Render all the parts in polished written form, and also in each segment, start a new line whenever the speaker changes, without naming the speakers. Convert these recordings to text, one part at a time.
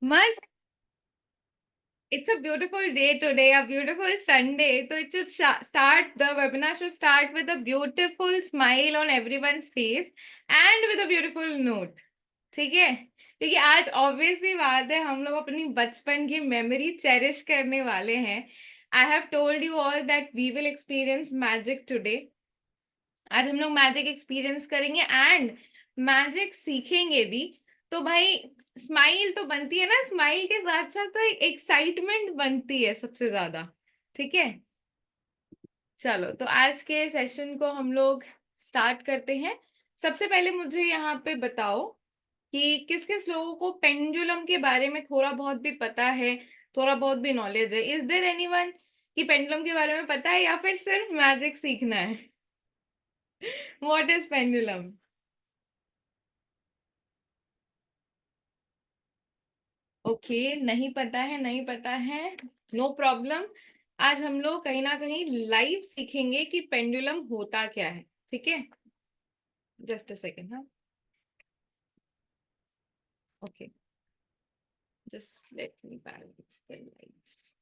मस्त. It's a beautiful day today, a beautiful Sunday. So it should the webinar should start with a beautiful smile on everyone's face and with a beautiful note. ठीक है, क्योंकि आज obviously बात है हम लोग अपनी बचपन की मेमोरी चेरिश करने वाले हैं. I have told you all that we will experience magic today. आज हम लोग मैजिक एक्सपीरियंस करेंगे एंड मैजिक सीखेंगे भी. तो भाई स्माइल तो बनती है ना, स्माइल के साथ साथ तो एक एक्साइटमेंट बनती है सबसे ज्यादा. ठीक है, चलो तो आज के सेशन को हम लोग स्टार्ट करते हैं. सबसे पहले मुझे यहाँ पे बताओ कि किस किस लोगों को पेंडुलम के बारे में थोड़ा बहुत भी पता है, थोड़ा बहुत भी नॉलेज है. इज देयर एनीवन कि पेंडुलम के बारे में पता है या फिर सिर्फ मैजिक सीखना है? What is pendulum? ओके, नहीं पता है, नहीं पता है, नो प्रॉब्लम. आज हम लोग कहीं ना कहीं लाइव सीखेंगे कि पेंडुलम होता क्या है. ठीक है, जस्ट अ सेकेंड. हाँ, okay, just let me balance the lights.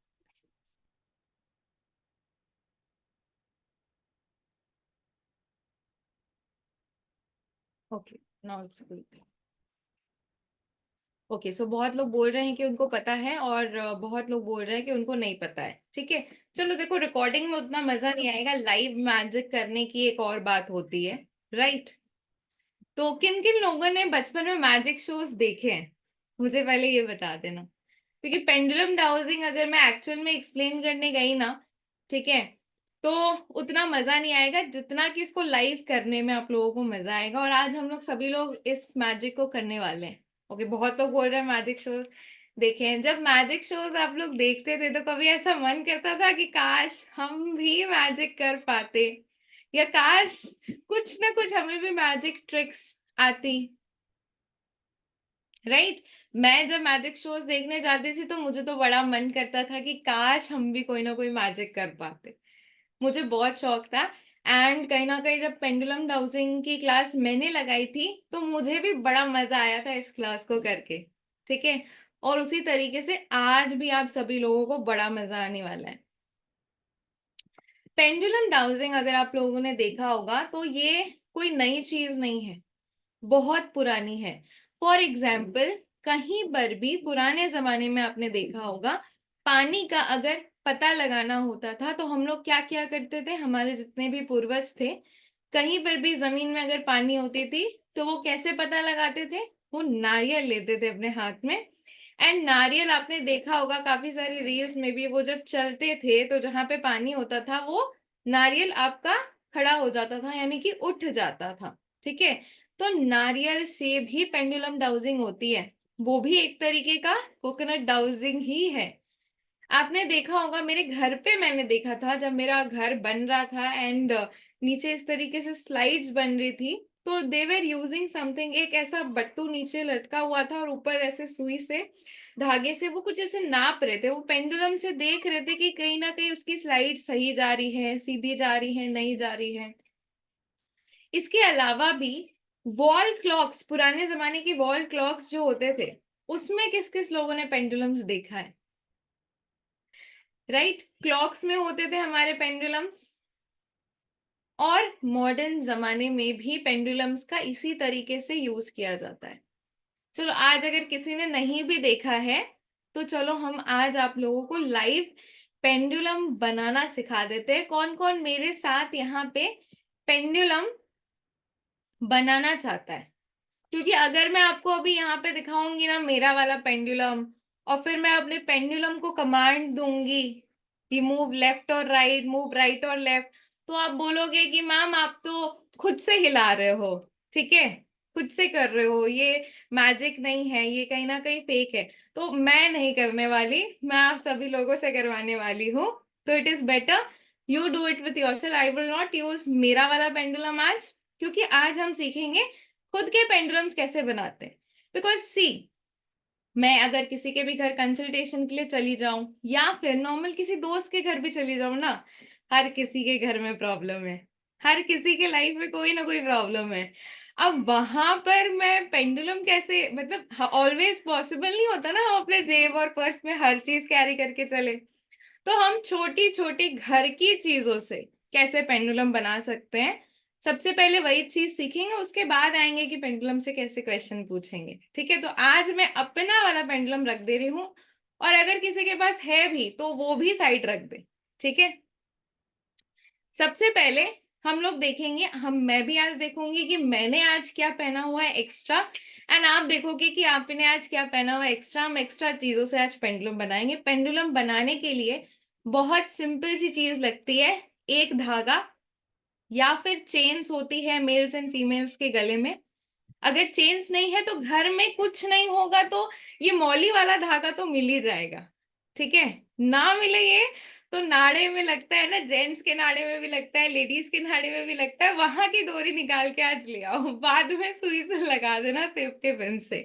Okay, now it's good. Okay, so बहुत लोग बोल रहे हैं कि उनको पता है और बहुत लोग बोल रहे हैं कि उनको नहीं पता है. ठीक है, चलो देखो, रिकॉर्डिंग में उतना मजा नहीं आएगा, लाइव मैजिक करने की एक और बात होती है, राइट? तो किन किन लोगों ने बचपन में मैजिक शोज देखे हैं, मुझे पहले ये बता देना. क्योंकि पेंडुलम डाउजिंग अगर मैं एक्चुअल में एक्सप्लेन करने गई ना, ठीक है, तो उतना मजा नहीं आएगा जितना कि इसको लाइव करने में आप लोगों को मजा आएगा. और आज हम लोग सभी लोग इस मैजिक को करने वाले हैं. ओके, बहुत लोग बोल रहे हैं मैजिक शो देखे हैं. जब मैजिक शोज आप लोग देखते थे तो कभी ऐसा मन करता था कि काश हम भी मैजिक कर पाते, या काश कुछ ना कुछ हमें भी मैजिक ट्रिक्स आती, राइट? मैं जब मैजिक शोज देखने जाती थी तो मुझे तो बड़ा मन करता था कि काश हम भी कोई ना कोई मैजिक कर पाते. मुझे बहुत शौक था. एंड कहीं ना कहीं जब पेंडुलम डाउजिंग की क्लास मैंने लगाई थी तो मुझे भी बड़ा मजा आया था इस क्लास को करके. ठीक है, और उसी तरीके से आज भी आप सभी लोगों को बड़ा मजा आने वाला है. पेंडुलम डाउजिंग अगर आप लोगों ने देखा होगा तो ये कोई नई चीज नहीं है, बहुत पुरानी है. फॉर एग्जाम्पल, कहीं पर भी पुराने जमाने में आपने देखा होगा, पानी का अगर पता लगाना होता था तो हम लोग क्या क्या करते थे, हमारे जितने भी पूर्वज थे, कहीं पर भी जमीन में अगर पानी होती थी तो वो कैसे पता लगाते थे? वो नारियल लेते थे अपने हाथ में. एंड नारियल आपने देखा होगा काफी सारे रील्स में भी, वो जब चलते थे तो जहां पे पानी होता था वो नारियल आपका खड़ा हो जाता था, यानी कि उठ जाता था. ठीक है, तो नारियल से भी पेंडुलम डाउजिंग होती है. वो भी एक तरीके का कोकोनट डाउजिंग ही है. आपने देखा होगा, मेरे घर पे मैंने देखा था जब मेरा घर बन रहा था एंड नीचे इस तरीके से स्लाइड्स बन रही थी, तो दे वर यूजिंग समथिंग, एक ऐसा बट्टू नीचे लटका हुआ था और ऊपर ऐसे सुई से, धागे से वो कुछ ऐसे नाप रहे थे, वो पेंडुलम से देख रहे थे कि कहीं ना कहीं उसकी स्लाइड सही जा रही है, सीधी जा रही है, नहीं जा रही है. इसके अलावा भी वॉल क्लॉक्स, पुराने जमाने की वॉल क्लॉक्स जो होते थे, उसमें किस किस लोगों ने पेंडुलम्स देखा है? राइट, क्लॉक्स में होते थे हमारे पेंडुलम्स. और मॉडर्न जमाने में भी पेंडुलम्स का इसी तरीके से यूज किया जाता है. चलो आज अगर किसी ने नहीं भी देखा है तो चलो हम आज आप लोगों को लाइव पेंडुलम बनाना सिखा देते हैं. कौन कौन मेरे साथ यहाँ पे पेंडुलम बनाना चाहता है? क्योंकि अगर मैं आपको अभी यहाँ पे दिखाऊंगी ना मेरा वाला पेंडुलम, और फिर मैं अपने पेंडुलम को कमांड दूंगी कि मूव लेफ्ट और राइट, मूव राइट और लेफ्ट, तो आप बोलोगे कि मैम आप तो खुद से हिला रहे हो. ठीक है, खुद से कर रहे हो, ये मैजिक नहीं है, ये कहीं ना कहीं फेक है. तो मैं नहीं करने वाली, मैं आप सभी लोगों से करवाने वाली हूँ. तो it is better you do it with yourself. I will not use मेरा वाला पेंडुलम आज, क्योंकि आज हम सीखेंगे खुद के पेंडुलम्स कैसे बनाते हैं. बिकॉज सी, मैं अगर किसी के भी घर कंसल्टेशन के लिए चली जाऊं या फिर नॉर्मल किसी दोस्त के घर भी चली जाऊं ना, हर किसी के घर में प्रॉब्लम है, हर किसी के लाइफ में कोई ना कोई प्रॉब्लम है. अब वहां पर मैं पेंडुलम कैसे, मतलब ऑलवेज पॉसिबल नहीं होता ना हम अपने जेब और पर्स में हर चीज कैरी करके चले। तो हम छोटी छोटी घर की चीजों से कैसे पेंडुलम बना सकते हैं, सबसे पहले वही चीज सीखेंगे, उसके बाद आएंगे कि पेंडुलम से कैसे क्वेश्चन पूछेंगे। ठीक है, तो आज मैं अपना वाला पेंडुलम रख दे रही हूँ, और अगर किसी के पास है भी तो वो भी साइड रख दे। ठीक है, सबसे पहले हम लोग देखेंगे, मैं भी आज देखूंगी कि मैंने आज क्या पहना हुआ है एक्स्ट्रा, एंड आप देखोगे कि आपने आज क्या पहना हुआ है एक्स्ट्रा। हम एक्स्ट्रा चीजों से आज पेंडुलम बनाएंगे। पेंडुलम बनाने के लिए बहुत सिंपल सी चीज लगती है, एक धागा या फिर चेन्स होती है मेल्स एंड फीमेल्स के गले में। अगर चेन्स नहीं है तो घर में कुछ नहीं होगा तो ये मौली वाला धागा तो मिल ही जाएगा। ठीक है, ना मिले ये तो नाड़े में लगता है ना, जेंट्स के नाड़े में भी लगता है, लेडीज के नाड़े में भी लगता है, वहां की डोरी निकाल के आज ले आओ, बाद में सुई से लगा देना सेफ्टी पिन से।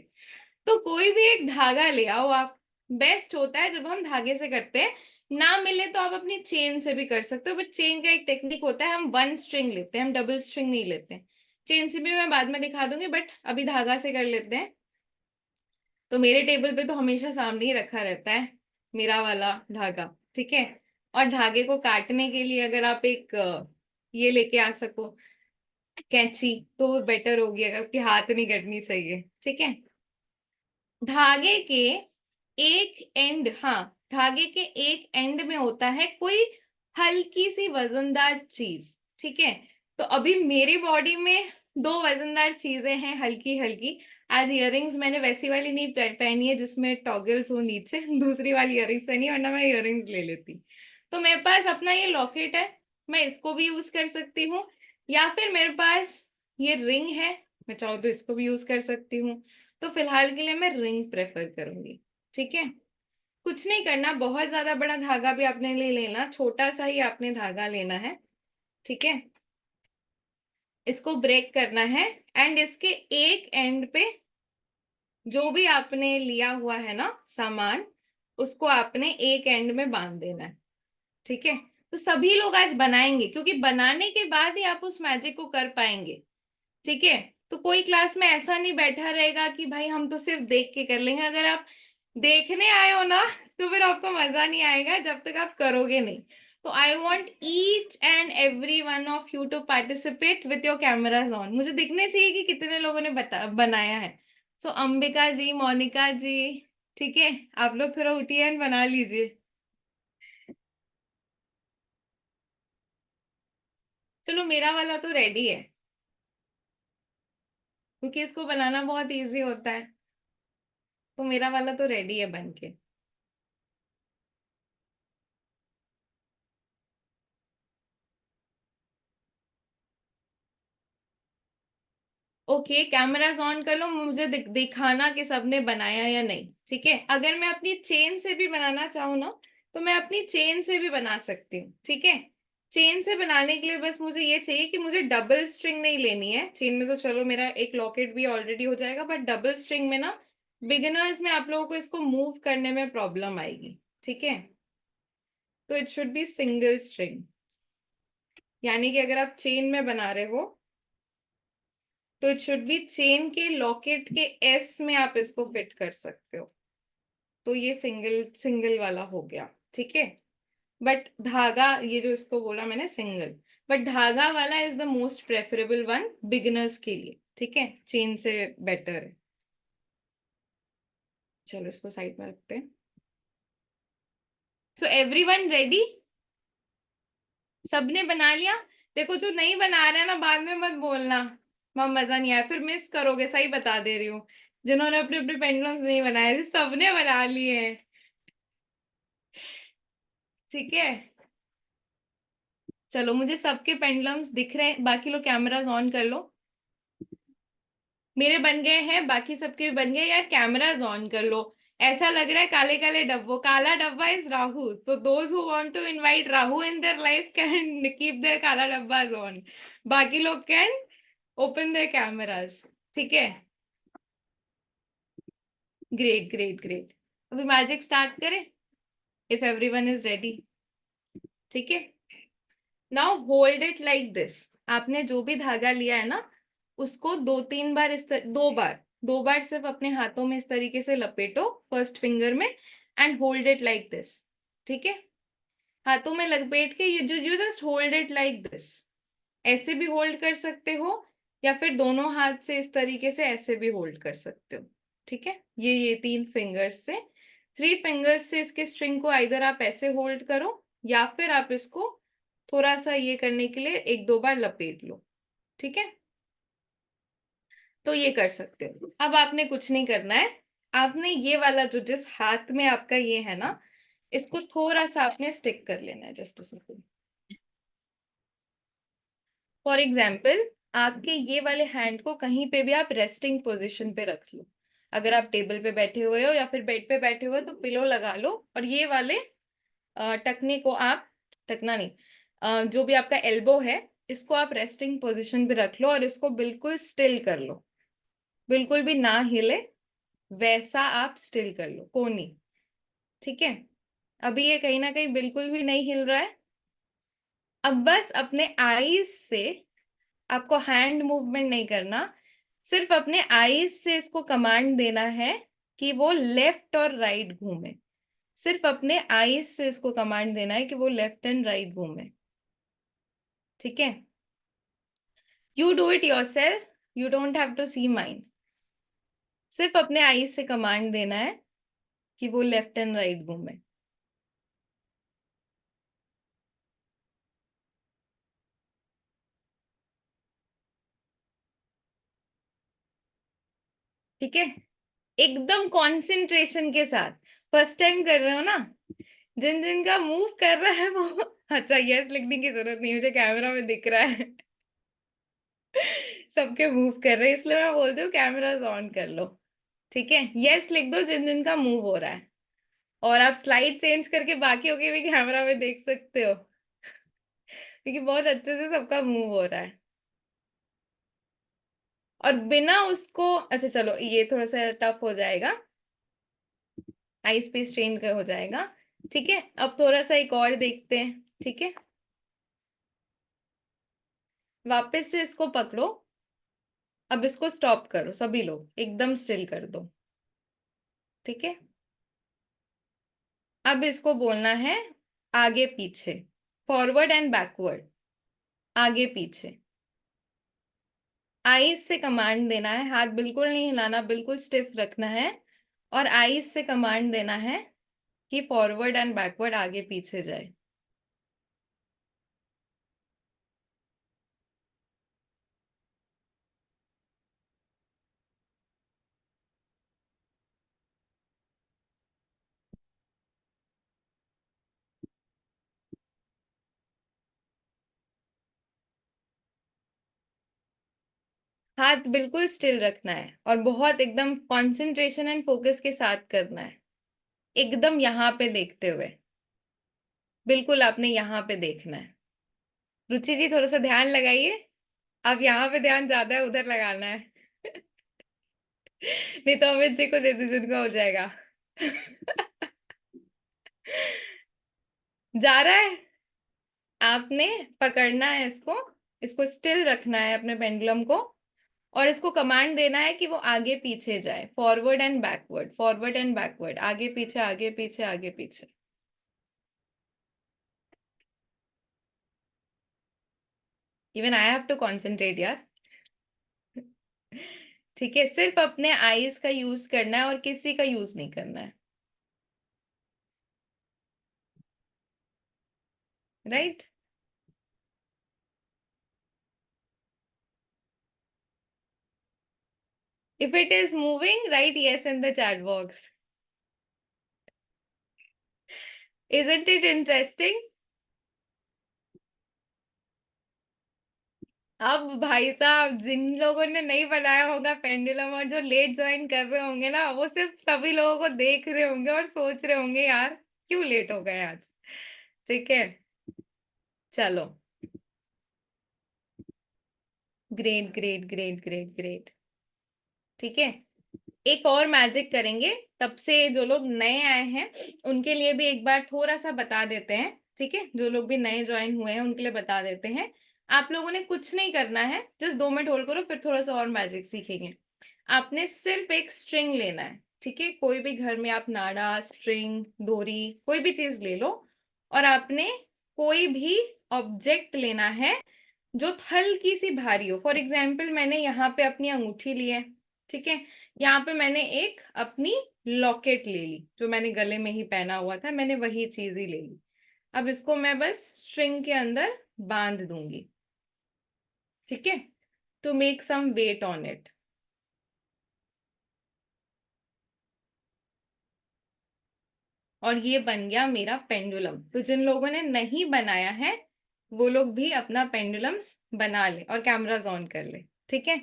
तो कोई भी एक धागा ले आओ आप। बेस्ट होता है जब हम धागे से करते हैं। ना मिले तो आप अपनी चेन से भी कर सकते हो, बट चेन का एक टेक्निक होता है, हम वन स्ट्रिंग लेते हैं, हम डबल स्ट्रिंग नहीं लेते। चेन से भी मैं बाद में दिखा दूंगी, बट अभी धागा से कर लेते हैं। तो मेरे टेबल पे तो हमेशा सामने ही रखा रहता है मेरा वाला धागा। ठीक है, और धागे को काटने के लिए अगर आप एक ये लेके आ सको कैंची, तो वो बेटर होगी, अगर आपके हाथ नहीं कटनी चाहिए। ठीक है, धागे के एक एंड, हाँ, धागे के एक एंड में होता है कोई हल्की सी वजनदार चीज। ठीक है, तो अभी मेरी बॉडी में दो वजनदार चीजें हैं हल्की हल्की। आज इयररिंग्स मैंने वैसी वाली नहीं पहनी है जिसमें टॉगल्स हो नीचे, दूसरी वाली इयररिंग्स पहनी है, वरना मैं इयररिंग्स ले लेती। तो मेरे पास अपना ये लॉकेट है, मैं इसको भी यूज कर सकती हूँ, या फिर मेरे पास ये रिंग है, मैं चाहूँ तो इसको भी यूज कर सकती हूँ। तो फिलहाल के लिए मैं रिंग प्रेफर करूंगी। ठीक है, कुछ नहीं करना, बहुत ज्यादा बड़ा धागा भी आपने ले लेना, छोटा सा ही आपने धागा लेना है। ठीक है, इसको ब्रेक करना है, एंड इसके एक एंड पे जो भी आपने लिया हुआ है ना सामान, उसको आपने एक एंड में बांध देना है। ठीक है, तो सभी लोग आज बनाएंगे, क्योंकि बनाने के बाद ही आप उस मैजिक को कर पाएंगे। ठीक है, तो कोई क्लास में ऐसा नहीं बैठा रहेगा कि भाई हम तो सिर्फ देख के कर लेंगे। अगर आप देखने आए हो ना तो फिर आपको मजा नहीं आएगा जब तक आप करोगे नहीं। तो I want each and every one of you to participate with your cameras on. मुझे दिखने चाहिए कि कितने लोगों ने बनाया है। सो अंबिका जी, मोनिका जी, ठीक है, आप लोग थोड़ा उठिए एंड बना लीजिए। चलो, मेरा वाला तो रेडी है, क्योंकि इसको बनाना बहुत इजी होता है। तो मेरा वाला तो रेडी है बन के। ओके, कैमराज ऑन कर लो, मुझे दिखाना कि सबने बनाया या नहीं। ठीक है, अगर मैं अपनी चेन से भी बनाना चाहूँ ना तो मैं अपनी चेन से भी बना सकती हूँ। ठीक है, चेन से बनाने के लिए बस मुझे ये चाहिए कि मुझे डबल स्ट्रिंग नहीं लेनी है। चेन में तो चलो मेरा एक लॉकेट भी ऑलरेडी हो जाएगा, बट डबल स्ट्रिंग में ना बिगिनर्स में आप लोगों को इसको मूव करने में प्रॉब्लम आएगी। ठीक है, तो it should be single string, यानी कि अगर आप चेन में बना रहे हो तो इट शुड बी चेन के लॉकेट के एस में आप इसको फिट कर सकते हो। तो ये सिंगल सिंगल वाला हो गया। ठीक है, बट धागा, ये जो इसको बोला मैंने सिंगल, बट धागा वाला is the most preferable one beginners के लिए। ठीक है, चेन से बेटर है। चलो इसको साइड में रखते हैं। So everyone ready? सबने बना लिया? देखो, जो नहीं बना रहा है ना, बाद में मत बोलना मजा नहीं आया, फिर मिस करोगे, सही बता दे रही हूँ। जिन्होंने अपने अपने पेंडुलम्स नहीं बनाए, सबने बना लिए हैं। ठीक है, चलो, मुझे सबके पेंडुलम्स दिख रहे हैं, बाकी लोग कैमराज ऑन कर लो। मेरे बन गए हैं, बाकी सबके भी बन गए यार, कैमराज ऑन कर लो। ऐसा लग रहा है काले काले डब्बो, काला डब्बा इज राहु, तो those who want to invite Rahu in their life can keep their काला डब्बाज ऑन, बाकी लोग कैन ओपन देयर कैमराज। ठीक है, ग्रेट ग्रेट ग्रेट। अभी मैजिक स्टार्ट करें, इफ एवरीवन इज रेडी। ठीक है, now hold it like this. आपने जो भी धागा लिया है ना, उसको 2-3 बार दो बार सिर्फ अपने हाथों में इस तरीके से लपेटो फर्स्ट फिंगर में and hold it like this. ठीक है, हाथों में लपेट के you just hold it like this. ऐसे भी होल्ड कर सकते हो या फिर दोनों हाथ से इस तरीके से ऐसे भी होल्ड कर सकते हो। ठीक है, ये 3 फिंगर्स से, 3 फिंगर्स से इसके स्ट्रिंग को आइदर आप ऐसे होल्ड करो या फिर आप इसको थोड़ा सा ये करने के लिए 1-2 बार लपेट लो। ठीक है, तो ये कर सकते हो। अब आपने कुछ नहीं करना है, आपने ये वाला जो जिस हाथ में आपका ये है ना, इसको थोड़ा सा आपने स्टिक कर लेना है, just a second. For example, आपके ये वाले हैंड को कहीं पे भी आप रेस्टिंग पोजीशन पे रख लो। अगर आप टेबल पे बैठे हुए हो या फिर बेड पे बैठे हुए हो तो पिलो लगा लो, और ये वाले टकने को आप, टकना नहीं, जो भी आपका एल्बो है इसको आप रेस्टिंग पोजीशन पे रख लो और इसको बिल्कुल स्टिल कर लो, बिल्कुल भी ना हिले, वैसा आप स्टिल कर लो, कोनी। ठीक है, अभी ये कहीं ना कहीं बिल्कुल भी नहीं हिल रहा है। अब बस अपने आईज से, आपको हैंड मूवमेंट नहीं करना, सिर्फ अपने आईज से इसको कमांड देना है कि वो लेफ्ट और राइट घूमे। सिर्फ अपने आईज से इसको कमांड देना है कि वो लेफ्ट एंड राइट घूमे। ठीक है, you do it yourself, you don't have to see mind. सिर्फ अपने आईज से कमांड देना है कि वो लेफ्ट एंड राइट घूमे। ठीक है, एकदम कंसंट्रेशन के साथ। फर्स्ट टाइम कर रहे हो ना, जिन जिन का मूव कर रहा है वो अच्छा, यस लिखने की जरूरत नहीं, मुझे कैमरा में दिख रहा है सबके मूव कर रहे हैं, इसलिए मैं बोलती हूँ कैमरास ऑन कर लो। ठीक है, यस लिख दो जिन जिन का मूव हो रहा है, और आप स्लाइड चेंज करके बाकी के भी कैमरा में देख सकते हो, क्योंकि बहुत अच्छे से सबका मूव हो रहा है। और बिना उसको, अच्छा चलो ये थोड़ा सा टफ हो जाएगा, आई पे स्ट्रेन का हो जाएगा। ठीक है, अब थोड़ा सा एक और देखते हैं। ठीक है, वापस से इसको पकड़ो, अब इसको स्टॉप करो, सभी लोग एकदम स्टिल कर दो। ठीक है, अब इसको बोलना है आगे पीछे, फॉरवर्ड एंड बैकवर्ड, आगे पीछे। आईज से कमांड देना है, हाथ बिल्कुल नहीं हिलाना, बिल्कुल स्टिफ रखना है, और आईज से कमांड देना है कि फॉरवर्ड एंड बैकवर्ड, आगे पीछे जाए। हाथ बिल्कुल स्टिल रखना है और बहुत एकदम कंसंट्रेशन एंड फोकस के साथ करना है, एकदम यहाँ पे देखते हुए, बिल्कुल आपने यहाँ पे देखना है। रुचि जी थोड़ा सा ध्यान लगाइए, अब यहाँ पे ध्यान ज्यादा है, उधर लगाना है नहीं तो अमित जी को दे दो, जिनका हो जाएगा जा रहा है, आपने पकड़ना है इसको, इसको स्टिल रखना है अपने पेंडुलम को, और इसको कमांड देना है कि वो आगे पीछे जाए, forward and backward, forward and backward, आगे पीछे आगे पीछे आगे पीछे। Even I have to concentrate यार ठीक है, सिर्फ अपने आईज का यूज करना है और किसी का यूज नहीं करना है, right? If it is moving, write yes in the chat box. Isn't it interesting? अब भाई साहब, जिन लोगों ने नहीं बनाया होगा पेंडुलम और जो लेट ज्वाइन कर रहे होंगे ना, वो सिर्फ सभी लोगों को देख रहे होंगे और सोच रहे होंगे यार क्यों लेट हो गए आज। ठीक है, चलो, great great great great great. ठीक है, एक और मैजिक करेंगे, तब से जो लोग नए आए हैं उनके लिए भी एक बार थोड़ा सा बता देते हैं। ठीक है, जो लोग भी नए ज्वाइन हुए हैं उनके लिए बता देते हैं। आप लोगों ने कुछ नहीं करना है, जस्ट 2 मिनट होल्ड करो, फिर थोड़ा सा और मैजिक सीखेंगे। आपने सिर्फ एक स्ट्रिंग लेना है, ठीक है, कोई भी घर में आप नाड़ा, स्ट्रिंग, डोरी, कोई भी चीज ले लो, और आपने कोई भी ऑब्जेक्ट लेना है जो हल्की सी भारी हो। फॉर एग्जाम्पल मैंने यहाँ पे अपनी अंगूठी ली है, ठीक है, यहाँ पे मैंने एक अपनी लॉकेट ले ली, जो मैंने गले में ही पहना हुआ था, मैंने वही चीज ही ले ली। अब इसको मैं बस स्ट्रिंग के अंदर बांध दूंगी, ठीक है, to make some weight on it. और ये बन गया मेरा पेंडुलम। तो जिन लोगों ने नहीं बनाया है वो लोग भी अपना पेंडुलम्स बना ले और कैमराज ऑन कर ले, ठीक है।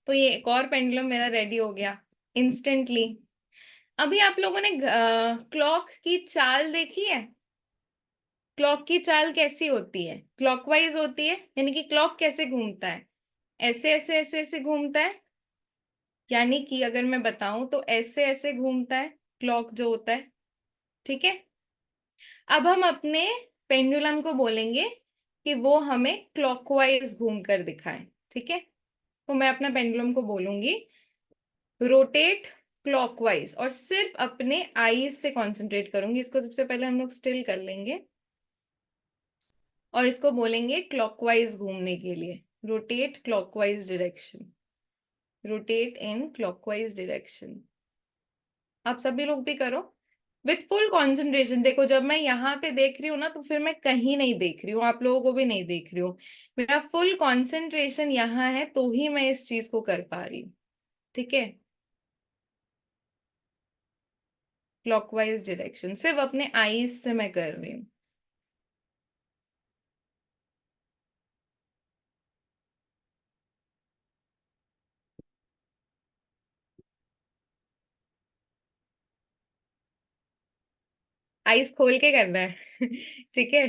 तो ये एक और पेंडुलम मेरा रेडी हो गया इंस्टेंटली। अभी आप लोगों ने क्लॉक की चाल देखी है? क्लॉक की चाल कैसी होती है? क्लॉकवाइज होती है, यानी कि क्लॉक कैसे घूमता है? ऐसे ऐसे ऐसे ऐसे घूमता है, यानी कि अगर मैं बताऊं तो ऐसे ऐसे घूमता है क्लॉक जो होता है, ठीक है। अब हम अपने पेंडुलम को बोलेंगे कि वो हमें क्लॉकवाइज घूम कर दिखाए, ठीक है। तो मैं अपना पेंडुलम को बोलूंगी रोटेट क्लॉकवाइज, और सिर्फ अपने आईज से कंसंट्रेट करूंगी। इसको सबसे पहले हम लोग स्टिल कर लेंगे और इसको बोलेंगे क्लॉकवाइज घूमने के लिए, rotate clockwise direction, rotate in clockwise direction. आप सभी लोग भी करो विथ फुल कंसंट्रेशन। देखो जब मैं यहाँ पे देख रही हूँ ना, तो फिर मैं कहीं नहीं देख रही हूँ, आप लोगों को भी नहीं देख रही हूँ, मेरा फुल कंसंट्रेशन यहाँ है, तो ही मैं इस चीज को कर पा रही हूँ, ठीक है। क्लॉकवाइज डायरेक्शन सिर्फ अपने आईज से मैं कर रही हूँ। आईज खोल के करना है ठीक है।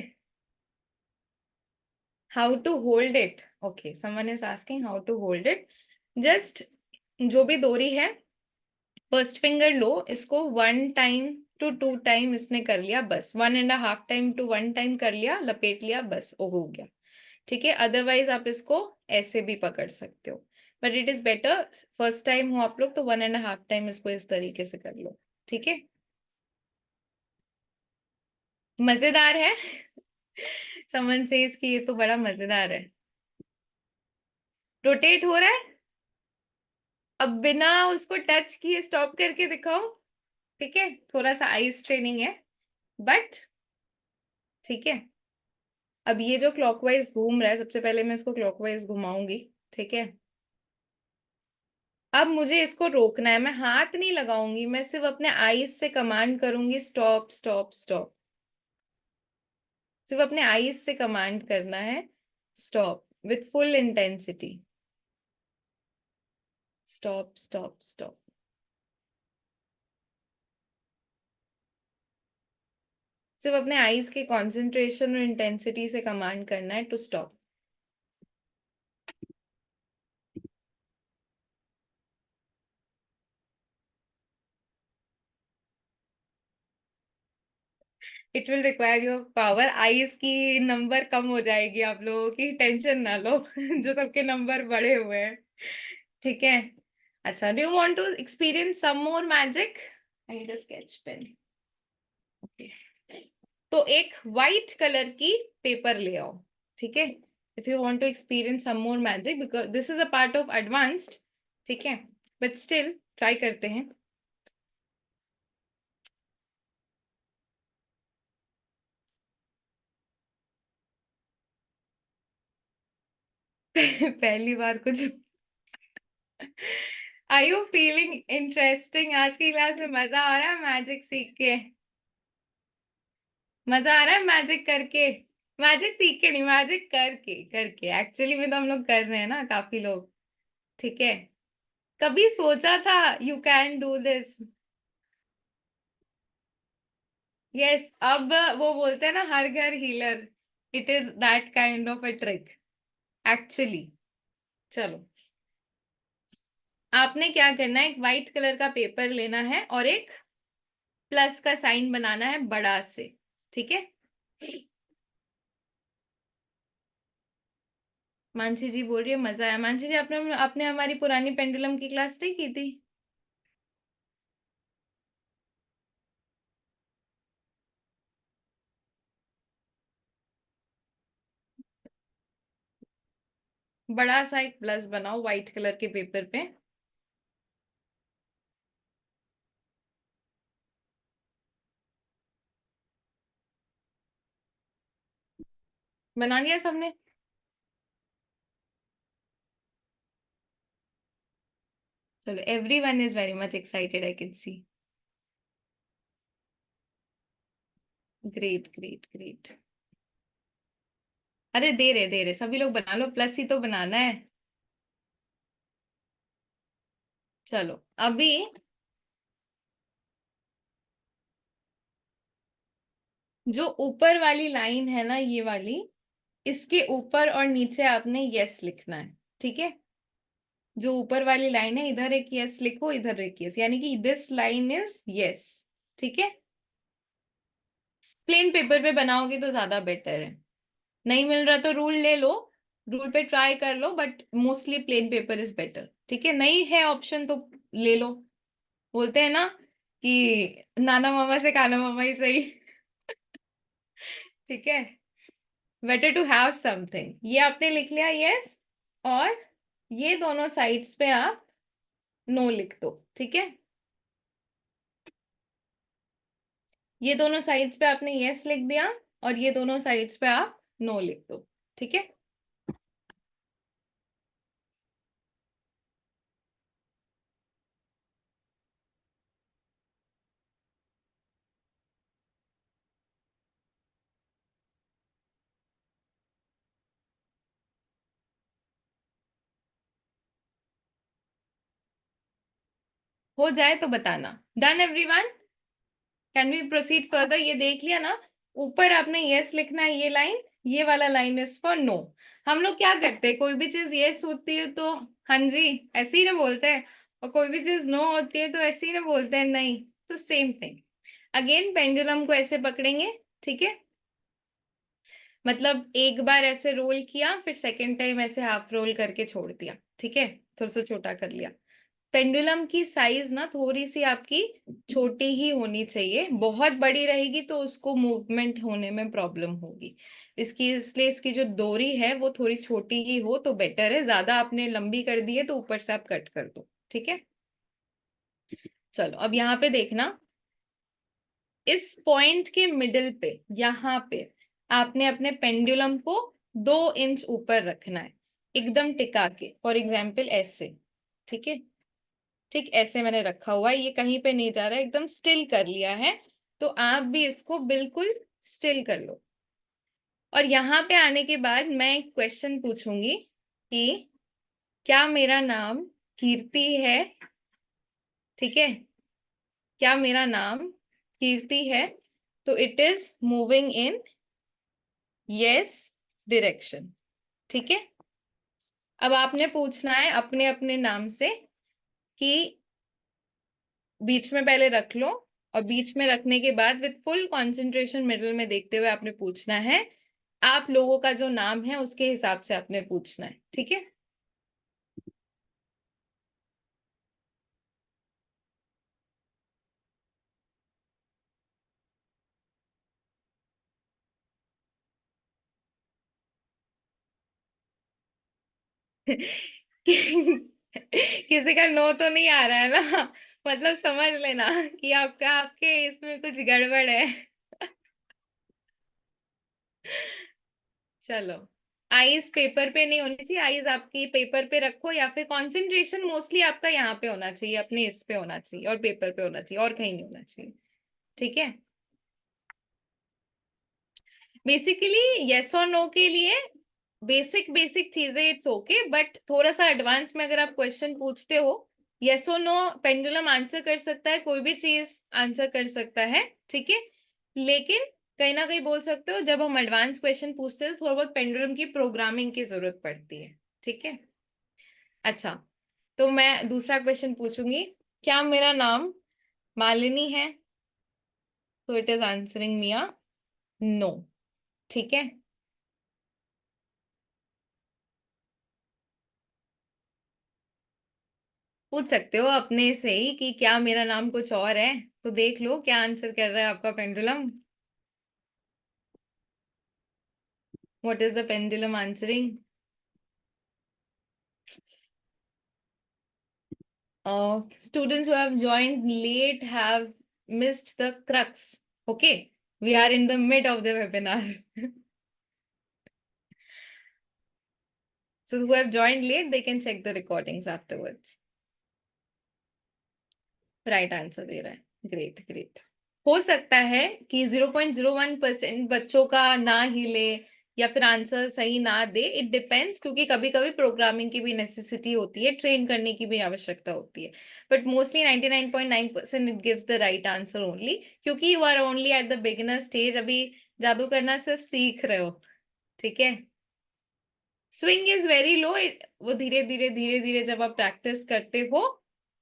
How to hold it, okay, someone is asking how to hold it. Just जो भी डोरी है, फर्स्ट फिंगर लो, इसको 1 टाइम to 2 टाइम इसने कर लिया, बस 1.5 टाइम to 1 टाइम कर लिया, लपेट लिया, बस वो हो गया, ठीक है। अदरवाइज आप इसको ऐसे भी पकड़ सकते हो, but it is better first time हो आप लोग तो 1.5 टाइम इसको इस तरीके से कर लो, ठीक है। मजेदार है समन से इसकी, ये तो बड़ा मजेदार है। रोटेट हो रहा है, अब बिना उसको टच किए स्टॉप करके दिखाओ, ठीक है, थोड़ा सा आइस ट्रेनिंग है, बट ठीक है। अब ये जो क्लॉकवाइज घूम रहा है, सबसे पहले मैं इसको क्लॉकवाइज घुमाऊंगी, ठीक है। अब मुझे इसको रोकना है, मैं हाथ नहीं लगाऊंगी, मैं सिर्फ अपने आईज से कमांड करूंगी स्टॉप स्टॉप स्टॉप, सिर्फ अपने आईज से कमांड करना है stop with full intensity, stop stop stop. सिर्फ अपने आईज के कंसंट्रेशन और इंटेंसिटी से कमांड करना है to stop. It will require your power, eyes की नंबर कम हो जाएगी, आप लोगों की टेंशन ना लो जो सबके नंबर बढ़े हुए हैं, ठीक है। अच्छा, do you want to experience some more magic? I need a sketch pen, okay. तो एक वाइट कलर की पेपर ले आओ, ठीक है, if you want to experience some more magic, because this is a part of advanced, ठीक है, but still try करते हैं पहली बार कुछ आर यू फीलिंग इंटरेस्टिंग? आज की क्लास में मजा आ रहा है मैजिक सीख के? मजा आ रहा है मैजिक करके? मैजिक सीख के नहीं, मैजिक करके, करके एक्चुअली में तो हम लोग कर रहे हैं ना काफी लोग, ठीक है। कभी सोचा था you can do this? Yes, अब वो बोलते हैं ना हर घर healer, it is that kind of a trick actually. चलो, आपने क्या करना है, एक व्हाइट कलर का पेपर लेना है और एक प्लस का साइन बनाना है बड़ा से, ठीक है। मानसी जी बोल रही है मजा आया। मानसी जी, आपने आपने हमारी पुरानी पेंडुलम की क्लास नहीं की थी? बड़ा सा एक प्लस बनाओ व्हाइट कलर के पेपर पे। बना लिया सबने? चलो, everyone is very much excited, I can see. Great great great. अरे दे रहे सभी लोग बना लो, प्लस ही तो बनाना है। चलो अभी जो ऊपर वाली लाइन है ना, ये वाली, इसके ऊपर और नीचे आपने यस लिखना है। ठीक है? जो ऊपर वाली लाइन है, इधर एक यस लिखो, इधर एक यस, यानी कि दिस लाइन इज यस। ठीक है? प्लेन पेपर पे बनाओगे तो ज्यादा बेटर है। नहीं मिल रहा तो रूल ले लो, रूल पे ट्राई कर लो, but mostly plain paper is better. ठीक है? नहीं है ऑप्शन तो ले लो। बोलते हैं ना कि नाना मामा से काना मामा ही सही। ठीक है? Better to have something. ये आपने लिख लिया यस, और ये दोनों साइड्स पे आप नो लिख दो। ठीक है? ये दोनों साइड्स पे आपने यस लिख दिया, और ये दोनों साइड्स पे आप नो लिख दो। ठीक है? हो जाए तो बताना। Done everyone? Can we proceed further? ये देख लिया ना, ऊपर आपने यस लिखना है, ये लाइन, ये वाला लाइन इज फॉर नो। हम लोग क्या करते हैं, कोई भी चीज यस होती है तो हाँ जी ऐसे ही ना बोलते हैं, और कोई भी चीज नो होती है तो ऐसे ही ना बोलते हैं नहीं। तो सेम थिंग। अगेन पेंडुलम को ऐसे पकड़ेंगे। ठीक है? मतलब एक बार ऐसे रोल किया, फिर सेकेंड टाइम ऐसे हाफ रोल करके छोड़ दिया। ठीक है? थोड़ा सा छोटा कर लिया। पेंडुलम की साइज ना थोड़ी सी आपकी छोटी ही होनी चाहिए, बहुत बड़ी रहेगी तो उसको मूवमेंट होने में प्रॉब्लम होगी। इसकी इसलिए इसकी जो डोरी है वो थोड़ी छोटी ही हो तो बेटर है। ज्यादा आपने लंबी कर दी है तो ऊपर से आप कट कर दो। ठीक है? चलो अब यहाँ पे देखना, इस पॉइंट के मिडिल पे, यहाँ पे आपने अपने पेंडुलम को 2 इंच ऊपर रखना है, एकदम टिका के। फॉर एग्जाम्पल ऐसे। ठीक है? ठीक ऐसे मैंने रखा हुआ है, ये कहीं पे नहीं जा रहा है, एकदम स्टिल कर लिया है। तो आप भी इसको बिल्कुल स्टिल कर लो। और यहाँ पे आने के बाद मैं एक क्वेश्चन पूछूंगी कि क्या मेरा नाम कीर्ति है? ठीक है? क्या मेरा नाम कीर्ति है? तो it is moving in yes direction. ठीक है? अब आपने पूछना है अपने अपने नाम से कि बीच में पहले रख लो, और बीच में रखने के बाद विद फुल कंसंट्रेशन मिडिल में देखते हुए आपने पूछना है। आप लोगों का जो नाम है उसके हिसाब से आपने पूछना है। ठीक है? किसी का नो तो नहीं आ रहा है ना? मतलब समझ लेना कि आपका आपके इसमें कुछ गड़बड़ है। चलो, आईज पेपर पे नहीं होनी चाहिए, आईज आपकी पेपर पे रखो, या फिर कंसंट्रेशन मोस्टली आपका यहाँ पे होना चाहिए, अपने इस पे होना चाहिए और पेपर पे होना चाहिए, और कहीं नहीं होना चाहिए। ठीक है? बेसिकली यस और नो के लिए बेसिक बेसिक चीजें इट्स ओके, बट थोड़ा सा एडवांस में अगर आप क्वेश्चन पूछते हो, यस और नो पेंडुलम आंसर कर सकता है, कोई भी चीज आंसर कर सकता है। ठीक है? लेकिन कहीं ना कहीं बोल सकते हो, जब हम एडवांस क्वेश्चन पूछते हैं तो थोड़ा बहुत पेंडुलम की प्रोग्रामिंग की जरूरत पड़ती है। ठीक है? अच्छा, तो मैं दूसरा क्वेश्चन पूछूंगी। क्या मेरा नाम मालिनी है? तो इट इज आंसरिंग मिया नो। ठीक है? पूछ सकते हो अपने से ही कि क्या मेरा नाम कुछ और है, तो देख लो क्या आंसर कर रहा है आपका pendulum. What is the pendulum answering? Students who have joined late have missed the crux. Okay, we are in the mid of the webinar. So who have joined late, they can check the recordings afterwards. Right answer दे रहा है, great great. हो सकता है कि 0.01% बच्चों का ना हिले या फिर आंसर सही ना दे, इट डिपेंड्स, क्योंकि कभी कभी प्रोग्रामिंग की भी नेसेसिटी होती है, ट्रेन करने की भी आवश्यकता होती है। But mostly 99.9% it gives the right answer only, क्योंकि you are only at the beginner stage, अभी जादू करना सिर्फ सीख रहे हो। ठीक है, स्विंग इज वेरी लो, वो धीरे धीरे धीरे धीरे जब आप प्रैक्टिस करते हो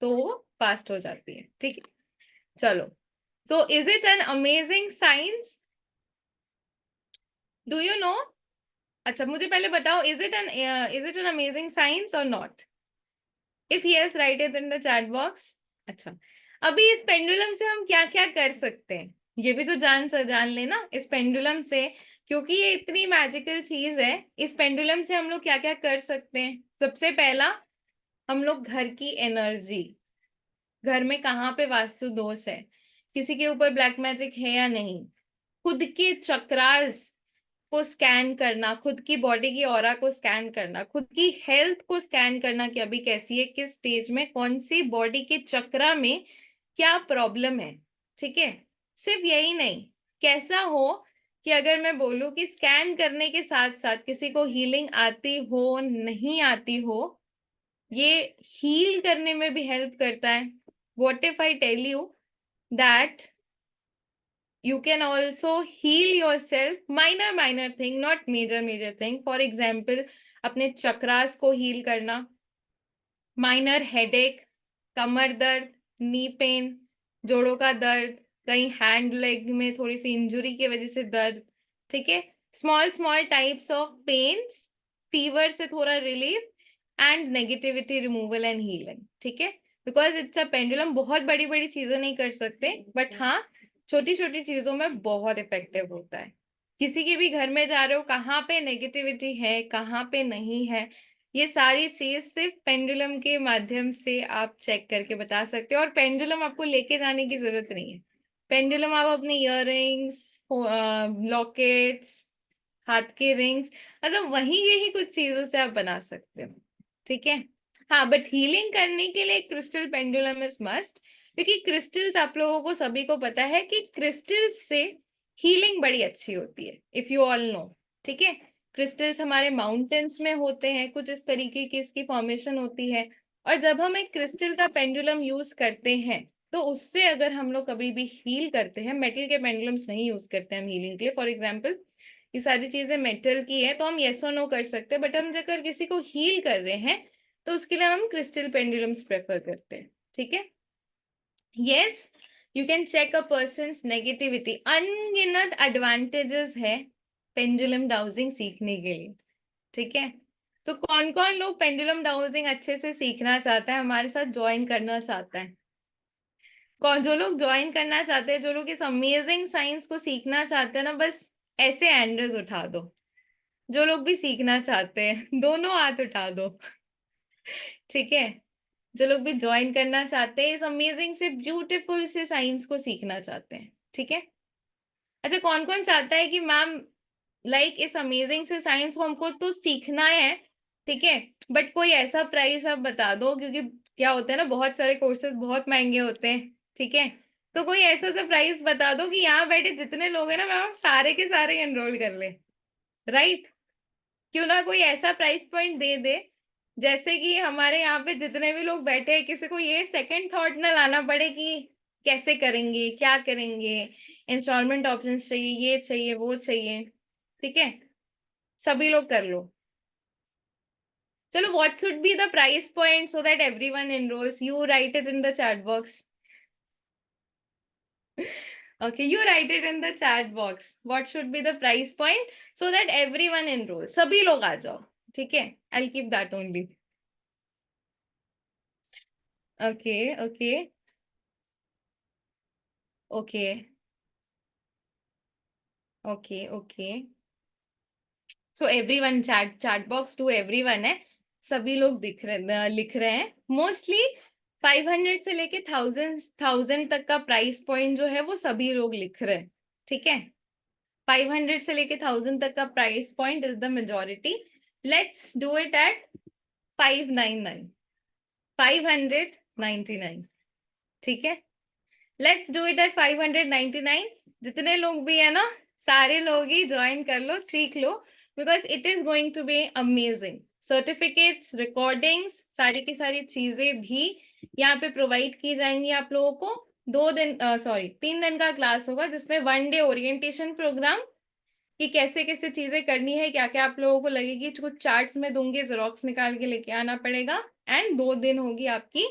तो वो फास्ट हो जाती है। ठीक है, चलो। So is it an amazing science? Do you know? अच्छा, मुझे पहले बताओ, is it an amazing science और not? If yes, write it in the chat box. अच्छा, अभी इस पेंडुलम से हम क्या क्या कर सकते हैं, ये भी तो जान लेना इस पेंडुलम से, क्योंकि ये इतनी मैजिकल चीज है। इस पेंडुलम से हम लोग क्या क्या कर सकते हैं? सबसे पहला, हम लोग घर की एनर्जी, घर में कहाँ पे वास्तु दोष है, किसी के ऊपर ब्लैक मैजिक है या नहीं, खुद के चक्रास को स्कैन करना, खुद की बॉडी की ऑरा को स्कैन करना, खुद की हेल्थ को स्कैन करना कि अभी कैसी है, किस स्टेज में, कौन सी बॉडी के चक्रा में क्या प्रॉब्लम है। ठीक है, सिर्फ यही नहीं, कैसा हो कि अगर मैं बोलूं कि स्कैन करने के साथ साथ किसी को हीलिंग आती हो नहीं आती हो, ये हील करने में भी हेल्प करता है। What if I tell you that you can also heal yourself, minor thing, not major thing. For example, अपने चक्रास को हील करना, माइनर हेडेक, कमर दर्द, नी पेन, जोड़ों का दर्द, कहीं हैंड लेग में थोड़ी सी इंजुरी की वजह से दर्द। ठीक है, small small types of pains, fever से थोड़ा relief, and negativity removal and healing. ठीक है, बिकॉज इट्स अ पेंडुलम, बहुत बड़ी बड़ी चीजें नहीं कर सकते, बट हाँ, छोटी छोटी चीजों में बहुत इफेक्टिव होता है। किसी के भी घर में जा रहे हो, कहाँ पे नेगेटिविटी है, कहाँ पे नहीं है, ये सारी चीज सिर्फ पेंडुलम के माध्यम से आप चेक करके बता सकते हो। और पेंडुलम आपको लेके जाने की जरूरत नहीं है, पेंडुलम आप अपने इयररिंग्स, लॉकेट्स, हाथ के रिंग्स, मतलब वही यही कुछ चीजों से आप बना सकते हो। ठीक है, हाँ, बट हीलिंग करने के लिए क्रिस्टल पेंडुलम इज मस्ट, क्योंकि क्रिस्टल्स, आप लोगों को सभी को पता है कि क्रिस्टल्स से हीलिंग बड़ी अच्छी होती है, इफ यू ऑल नो। ठीक है, क्रिस्टल्स हमारे माउंटेन्स में होते हैं, कुछ इस तरीके की इसकी फॉर्मेशन होती है, और जब हम एक क्रिस्टल का पेंडुलम यूज करते हैं तो उससे अगर हम लोग कभी भी हील करते हैं, मेटल के पेंडुलम्स नहीं यूज करते हम हीलिंग के लिए, फॉर एग्जाम्पल ये सारी चीजें मेटल की है तो हम येस और नो कर सकते हैं, बट हम अगर किसी को हील कर रहे हैं तो उसके लिए हम क्रिस्टल पेंडुलम्स प्रेफर करते हैं। ठीक है, yes, you can check a person negativity. अनगिनत एडवांटेजेस है पेंडुलम डाउजिंग सीखने के लिए। ठीक है, तो कौन कौन लोग पेंडुलम डाउजिंग अच्छे से सीखना चाहता है, हमारे साथ ज्वाइन करना चाहता है? कौन, जो लोग ज्वाइन करना चाहते हैं, जो लोग इस अमेजिंग साइंस को सीखना चाहते हैं ना, बस ऐसे हैंड्स उठा दो। जो लोग भी सीखना चाहते हैं दोनों हाथ उठा दो। ठीक है, जो लोग भी ज्वाइन करना चाहते हैं, इस अमेजिंग से ब्यूटीफुल से साइंस को सीखना चाहते हैं। ठीक है, अच्छा, कौन कौन चाहता है कि मैम लाइक इस अमेजिंग से साइंस को हमको तो सीखना है, ठीक है, बट कोई ऐसा प्राइस आप बता दो, क्योंकि क्या होता है ना, बहुत सारे कोर्सेज बहुत महंगे होते हैं। ठीक है, तो कोई ऐसा सा प्राइस बता दो कि यहाँ बैठे जितने लोग हैं ना मैम, सारे के सारे एनरोल कर ले। राइट, क्यों ना कोई ऐसा प्राइस पॉइंट दे दे, जैसे कि हमारे यहाँ पे जितने भी लोग बैठे हैं, किसी को ये सेकंड थॉट ना लाना पड़े कि कैसे करेंगे, क्या करेंगे, इंस्टॉलमेंट ऑप्शन चाहिए, ये चाहिए, वो चाहिए। ठीक है, सभी लोग कर लो। चलो, what should be the price point so that everyone enrolls? You write it in the chat box. Okay, you write it in the chat box. What should be the price point so that everyone enrolls? सभी लोग आ जाओ। ठीक है, I'll keep that only. Okay okay okay okay okay. So everyone, chat chat box to everyone है, सभी लोग लिख रहे हैं। मोस्टली 500 से लेके थाउजेंड तक का प्राइस पॉइंट जो है वो सभी लोग लिख रहे हैं, ठीक है। 500 से लेके 1000 तक का price point is the majority. Let's do it at 599, 599, ठीक है। Let's do it at 599। जितने लोग भी है ना, सारे लोग ही ज्वाइन कर लो, सीख लो, because it is going to be amazing. Certificates, recordings, सारी की सारी चीजें भी यहाँ पे प्रोवाइड की जाएंगी आप लोगों को। 2 दिन, सॉरी 3 दिन का क्लास होगा, जिसमें 1 डे ओरिएंटेशन प्रोग्राम कि कैसे कैसे चीजें करनी है, क्या क्या आप लोगों को लगेगी, कुछ चार्ट्स में दूंगी, जेरोक्स निकाल के लेके आना पड़ेगा। एंड 2 दिन होगी आपकी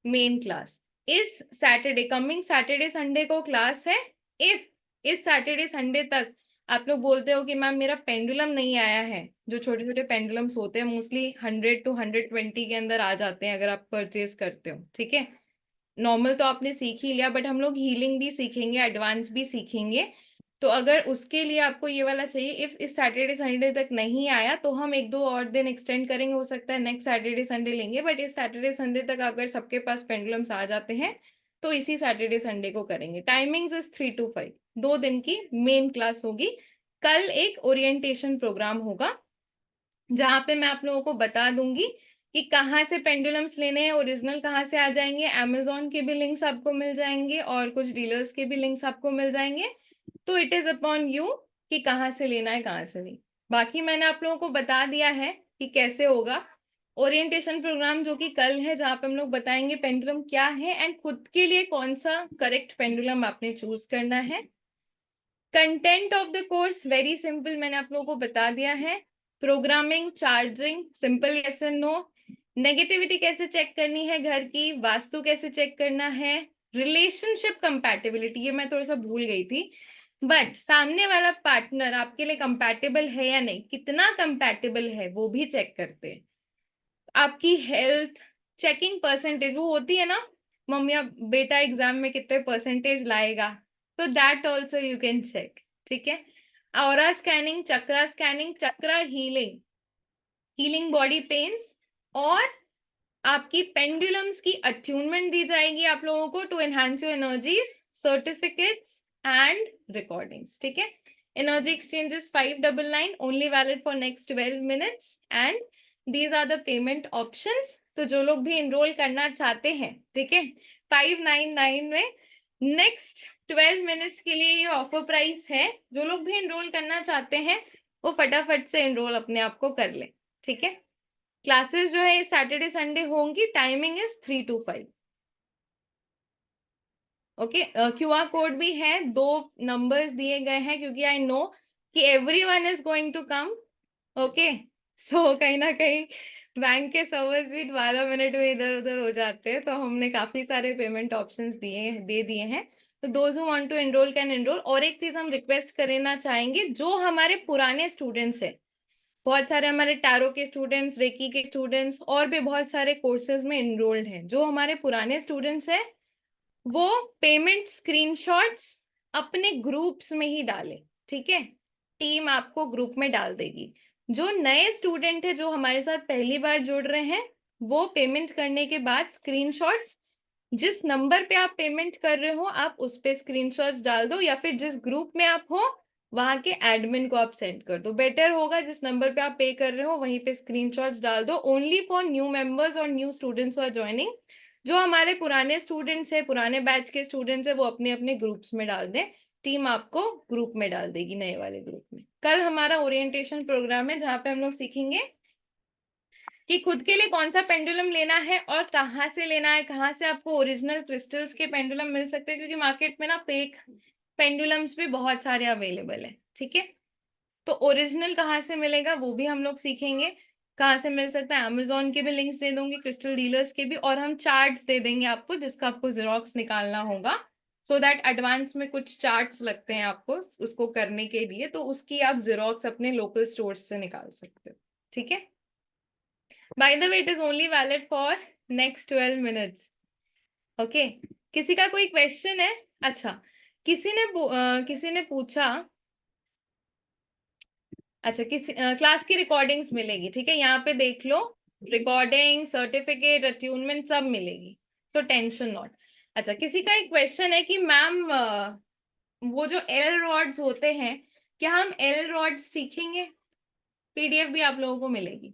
मेन क्लास। इस सैटरडे, कमिंग सैटरडे संडे को क्लास है। इफ इस सैटरडे संडे तक आप लोग बोलते हो कि मैम मेरा पेंडुलम नहीं आया है, जो छोटे छोटे पेंडुलम्स होते हैं मोस्टली 100 to 120 के अंदर आ जाते हैं अगर आप परचेज करते हो, ठीक है। नॉर्मल तो आपने सीख ही लिया, बट हम लोग हीलिंग भी सीखेंगे, एडवांस भी सीखेंगे। तो अगर उसके लिए आपको ये वाला चाहिए, इफ इस सैटरडे संडे तक नहीं आया तो हम 1-2 और दिन एक्सटेंड करेंगे, हो सकता है नेक्स्ट सैटरडे संडे लेंगे, बट इस सैटरडे संडे तक अगर सबके पास पेंडुलम्स आ जाते हैं तो इसी सैटरडे संडे को करेंगे। टाइमिंग्स इज 3 to 5, 2 दिन की मेन क्लास होगी। कल एक ओरिएंटेशन प्रोग्राम होगा जहां पे मैं आप लोगों को बता दूंगी कि कहाँ से पेंडुलम्स लेने हैं, ओरिजिनल कहाँ से आ जाएंगे। अमेजोन के भी लिंक्स आपको मिल जाएंगे और कुछ डीलर्स के भी लिंक्स आपको मिल जाएंगे। तो इट इज अपॉन यू कि कहाँ से लेना है कहाँ से नहीं। बाकी मैंने आप लोगों को बता दिया है कि कैसे होगा ओरिएंटेशन प्रोग्राम, जो कि कल है, जहाँ पे हम लोग बताएंगे पेंडुलम क्या है एंड खुद के लिए कौन सा करेक्ट पेंडुलम आपने चूज करना है। Content of the course very simple, मैंने आप लोगों को बता दिया है। Programming, charging, simple yes and no, negativity कैसे चेक करनी है घर की, वास्तु कैसे चेक करना है, रिलेशनशिप कंपैटिबिलिटी, ये मैं थोड़ा सा भूल गई थी, बट सामने वाला पार्टनर आपके लिए कंपैटिबल है या नहीं, कितना कंपैटिबल है वो भी चेक करते हैं। आपकी हेल्थ चेकिंग, परसेंटेज वो होती है ना, मम्मी अब बेटा एग्जाम में कितने परसेंटेज लाएगा, तो that also you can check, ठीक है। Aura scanning, chakra healing, healing body pains, और आपकी पेंडुलम्स की अट्यूनमेंट दी जाएगी आप लोगों को to enhance your energies, certificates and recordings, ठीक है। Energy exchanges 599, only valid for next 12 minutes and these are the payment options. तो जो लोग भी एनरोल करना चाहते हैं, ठीक है, 599 में नेक्स्ट 12 मिनट्स के लिए ये ऑफर प्राइस है। जो लोग भी एनरोल करना चाहते हैं वो फटाफट से एनरोल अपने आप को कर ले, ठीक है। क्लासेस जो है सैटरडे संडे होंगी, timing is 3 to 5। Okay, QR code भी है, 2 नंबर्स दिए गए हैं क्योंकि आई नो कि everyone is going to come. Okay, so कहीं ना कहीं बैंक के सर्वर्स भी 12 मिनट में इधर उधर हो जाते हैं, तो हमने काफी सारे पेमेंट ऑप्शंस दे दिए हैं। तो those who want to enrol can enrol. और एक चीज हम रिक्वेस्ट करना चाहेंगे, जो हमारे पुराने स्टूडेंट्स हैं, बहुत सारे हमारे टैरो के स्टूडेंट्स, रेकी के स्टूडेंट्स और भी बहुत सारे कोर्सेज में इनरोल्ड हैं, जो हमारे पुराने स्टूडेंट्स हैं वो पेमेंट स्क्रीनशॉट्स अपने ग्रुप्स में ही डालें, ठीक है। टीम आपको ग्रुप में डाल देगी। जो नए स्टूडेंट है, जो हमारे साथ पहली बार जुड़ रहे हैं, वो पेमेंट करने के बाद स्क्रीनशॉट्स, जिस नंबर पे आप पेमेंट कर रहे हो आप उस पे स्क्रीनशॉट्स डाल दो, या फिर जिस ग्रुप में आप हो वहां के एडमिन को आप सेंड कर दो। बेटर होगा जिस नंबर पे आप पे कर रहे हो वहीं पे स्क्रीनशॉट्स डाल दो। ओनली फॉर न्यू मेंबर्स और न्यू स्टूडेंट्स आर ज्वाइनिंग। जो हमारे पुराने स्टूडेंट्स है, पुराने बैच के स्टूडेंट्स है, वो अपने अपने ग्रुप्स में डाल दें। टीम आपको ग्रुप में डाल देगी, नए वाले ग्रुप में। कल हमारा ओरिएंटेशन प्रोग्राम है जहाँ पे हम लोग सीखेंगे कि खुद के लिए कौन सा पेंडुलम लेना है और कहाँ से लेना है, कहाँ से आपको ओरिजिनल क्रिस्टल्स के पेंडुलम मिल सकते हैं, क्योंकि मार्केट में ना फेक पेंडुलम्स भी बहुत सारे अवेलेबल है, ठीक है। तो ओरिजिनल कहाँ से मिलेगा वो भी हम लोग सीखेंगे, कहाँ से मिल सकता है। अमेजोन के भी लिंक्स दे दूंगी, क्रिस्टल डीलर्स के भी, और हम चार्ट्स दे देंगे आपको जिसका आपको जेरोक्स निकालना होगा, सो दैट एडवांस में कुछ चार्ट्स लगते हैं आपको उसको करने के लिए, तो उसकी आप जेरोक्स अपने लोकल स्टोर्स से निकाल सकते हो, ठीक है। By the way, it is only valid for next 12 minutes. Okay, किसी का कोई क्वेश्चन है? अच्छा, किसी ने पूछा, अच्छा किसी क्लास की रिकॉर्डिंग्स मिलेगी, ठीक है, यहाँ पे देख लो, रिकॉर्डिंग, सर्टिफिकेट, अट्यूनमेंट सब मिलेगी, सो टेंशन नॉट। अच्छा, किसी का एक क्वेश्चन है कि मैम वो जो एल रॉड्स होते हैं, क्या हम एल रॉड्स सीखेंगे? पीडीएफ भी आप लोगों को मिलेगी,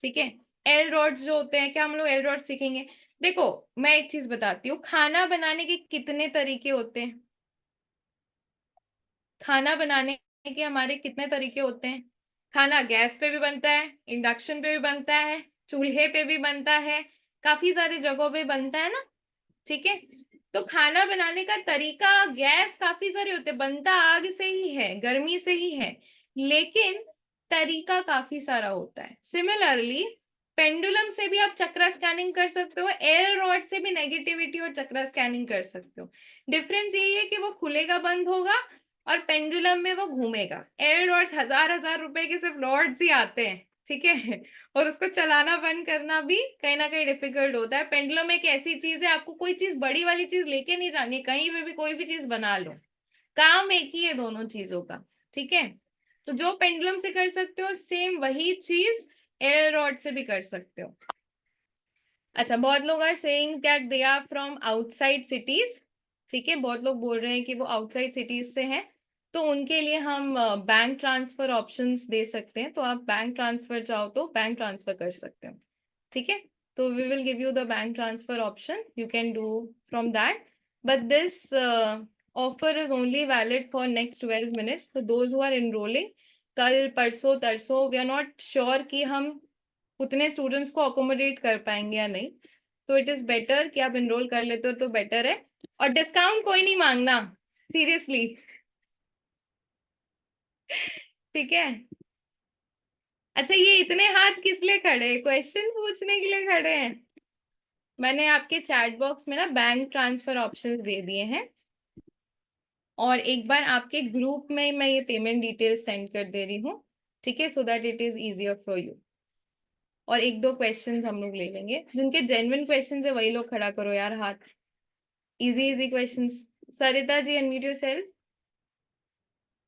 ठीक है। एल रॉड्स जो होते हैं, क्या हम लोग एल रॉड्स सीखेंगे? देखो, मैं एक चीज बताती हूँ, खाना बनाने के कितने तरीके होते हैं? खाना बनाने के हमारे कितने तरीके होते हैं? खाना गैस पे भी बनता है, इंडक्शन पे भी बनता है, चूल्हे पे भी बनता है, काफी सारी जगहों पे बनता है ना, ठीक है। तो खाना बनाने का तरीका, गैस काफी सारे होते हैं, बनता आग से ही है, गर्मी से ही है, लेकिन तरीका काफी सारा होता है। सिमिलरली पेंडुलम से भी आप चक्रा स्कैनिंग कर सकते हो, एयर रॉड से भी नेगेटिविटी और चक्रा स्कैनिंग कर सकते हो। डिफरेंस यही है कि वो खुलेगा, बंद होगा, और पेंडुलम में वो घूमेगा। एयर रॉड्स हजार हजार रुपए के सिर्फ रॉड्स ही आते हैं, ठीक है, और उसको चलाना बंद करना भी कहीं ना कहीं डिफिकल्ट होता है। पेंडुलम एक ऐसी चीज है, आपको कोई चीज बड़ी वाली चीज लेके नहीं जानी, कहीं पे भी कोई भी चीज बना लो, काम एक ही है दोनों चीजों का, ठीक है। तो जो पेंडुलम से कर सकते हो, सेम वही चीज एयर रॉड से भी कर सकते हो। अच्छा, बहुत लोग are saying that they are from outside cities, ठीक है, बहुत लोग बोल रहे हैं कि वो आउटसाइड सिटीज से हैं, तो उनके लिए हम बैंक ट्रांसफर ऑप्शंस दे सकते हैं, तो आप बैंक ट्रांसफर चाहो तो बैंक ट्रांसफर कर सकते हो, ठीक है। तो we will give you the bank transfer option, you can do from that, but this offer is only valid for next 12 minutes. तो दोज हु आर एनरोलिंग, कल परसों तरसों, वी आर नॉट श्योर कि हम उतने स्टूडेंट्स को accommodate कर पाएंगे या नहीं, तो इट इज बेटर कि आप एनरोल कर लेते हो तो बेटर है। और डिस्काउंट कोई नहीं मांगना, सीरियसली, ठीक है। अच्छा, ये इतने हाथ किस लिए खड़े हैं? क्वेश्चन पूछने के लिए खड़े हैं? मैंने आपके चैट बॉक्स में ना बैंक ट्रांसफर ऑप्शंस दे दिए हैं, और एक बार आपके ग्रुप में मैं ये पेमेंट डिटेल सेंड कर दे रही हूँ, ठीक है, so that it is easier for you. और एक दो क्वेश्चंस हम लोग ले लेंगे, जिनके जेन्युइन क्वेश्चंस है वही लोग खड़ा करो यार हाथ, easy easy questions. Sarita ji, unmute yourself.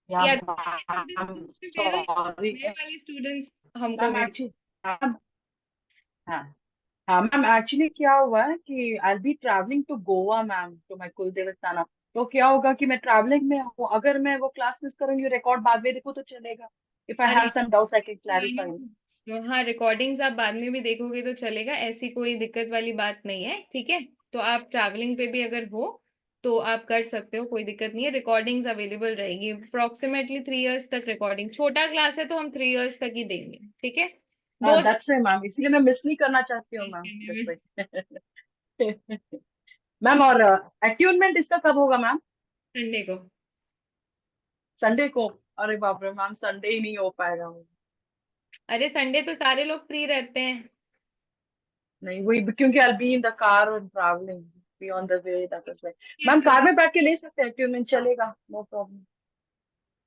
Yeah,
या
I'm
स्टूडेंट्स दे रहे हैं,
sorry.
नए वाले स्टूडेंट्स हमको
मैम
भी।
एक्चुअली हाँ हाँ मैम, एक्चुअली क्या हुआ है कि I be travelling to Goa ma'am, to my कुल देवस्थाना। तो क्या होगा कि मैं ट्रैवलिंग में हूँ, अगर मैं वो क्लास मिस करूंगी, रिकॉर्ड बाद में देखो तो चलेगा। इफ आई
अरे
have some doubts I can
नहीं,
क्लैरिफाई।
तो हाँ, रिकॉर्डिंग्स आप बाद में भी देखोगे तो चलेगा, ऐसी कोई दिक्कत वाली बात नहीं है, ठीक है। तो आप ट्रैवलिंग पे भी अगर हो तो आप कर सकते हो, कोई दिक्कत नहीं है, रिकॉर्डिंग्स अवेलेबल रहेगी अप्रोक्सीमेटली 3 इयर्स तक। रिकॉर्डिंग, छोटा क्लास है तो हम 3 इयर्स तक ही देंगे, ठीक है।
हाँ
दो
दैट्स वाई मैम, इसलिए मैं मिस नहीं करना चाहती हूँ मैम,
करने
दैट्स
में
वाई। मैम और अट्यूनमेंट इसका कब होगा मैम?
संडे को।
संडे को? अरे बाप रे मैम, संडे ही नहीं हो पाएगा।
अरे संडे तो सारे लोग फ्री रहते हैं।
नहीं वही, क्योंकि आई बी इन द कार और travelling be on the way, that is why.
ये
मैम
चलो,
कार में बैठ के ले सकते हैं अट्यूनमेंट, चलेगा, नो प्रॉब्लम।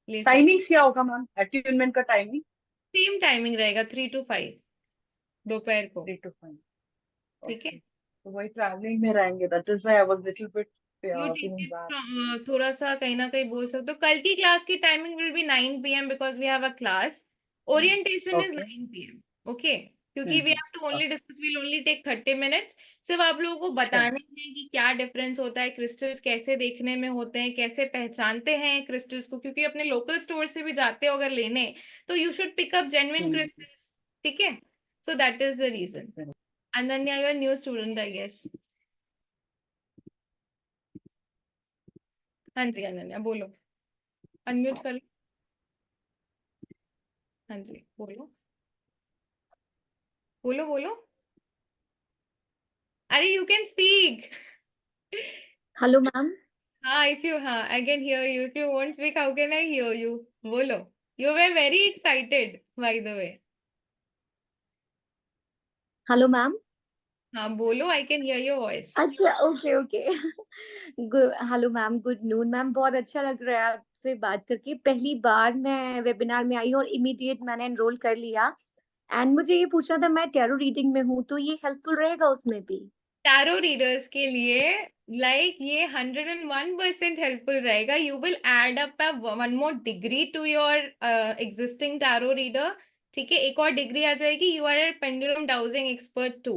ले सकते।
टाइमिंग्स क्या होगा मैम अट्यूनमेंट का टाइमिंग?
सेम टाइमिंग रहेगा, 3 to 5 दोपहर को,
3 to 5?
ठीक है।
ओके, तो वही ट्रैवलिंग में रहेंगे, that is why I was little bit
you take
feeling bad.
It थोड़ा सा कहीं ना कहीं बोल सकते हो, कल की क्लास की timing will be 9 PM because we have a class. Orientation is
okay.
9 PM, okay, क्योंकि we have to only
okay,
discuss, will only take 30 minutes. सिर्फ आप लोगों को
श्योर।
बताने हैं कि क्या डिफरेंस होता है, क्रिस्टल्स कैसे देखने में होते हैं, कैसे पहचानते हैं क्रिस्टल्स को, क्योंकि अपने लोकल स्टोर से भी जाते हो अगर लेने, तो you should pick up genuine crystals, ठीक है। So that is the reason. Ananya, you are new student I guess. हाँ जी अनन्या, बोलो, अनम्यूट कर लो। हाँ जी, बोलो बोलो बोलो। अरे you can speak.
Hello ma'am.
हाँ, इफ यू, हाँ, I can hear you, if you won't speak how can I hear you? बोलो। You were very excited by the way.
Hello ma'am.
हाँ बोलो, I can hear your voice.
अच्छा, okay okay. Hello ma'am, good noon ma'am. बहुत अच्छा लग रहा है आपसे बात करके। पहली बार मैं वेबिनार में आई हूँ और इमीडिएट मैंने एनरोल कर लिया। एंड मुझे ये पूछना था, मैं टैरो रीडिंग में हूँ, तो ये हेल्पफुल रहेगा उसमें भी?
टैरो रीडर्स के लिए ये 101% हेल्पफुल रहेगा. You will add up one more degree to your existing tarot reader. ठीक है, एक और डिग्री आ जाएगी. You are a pendulum dowsing expert too.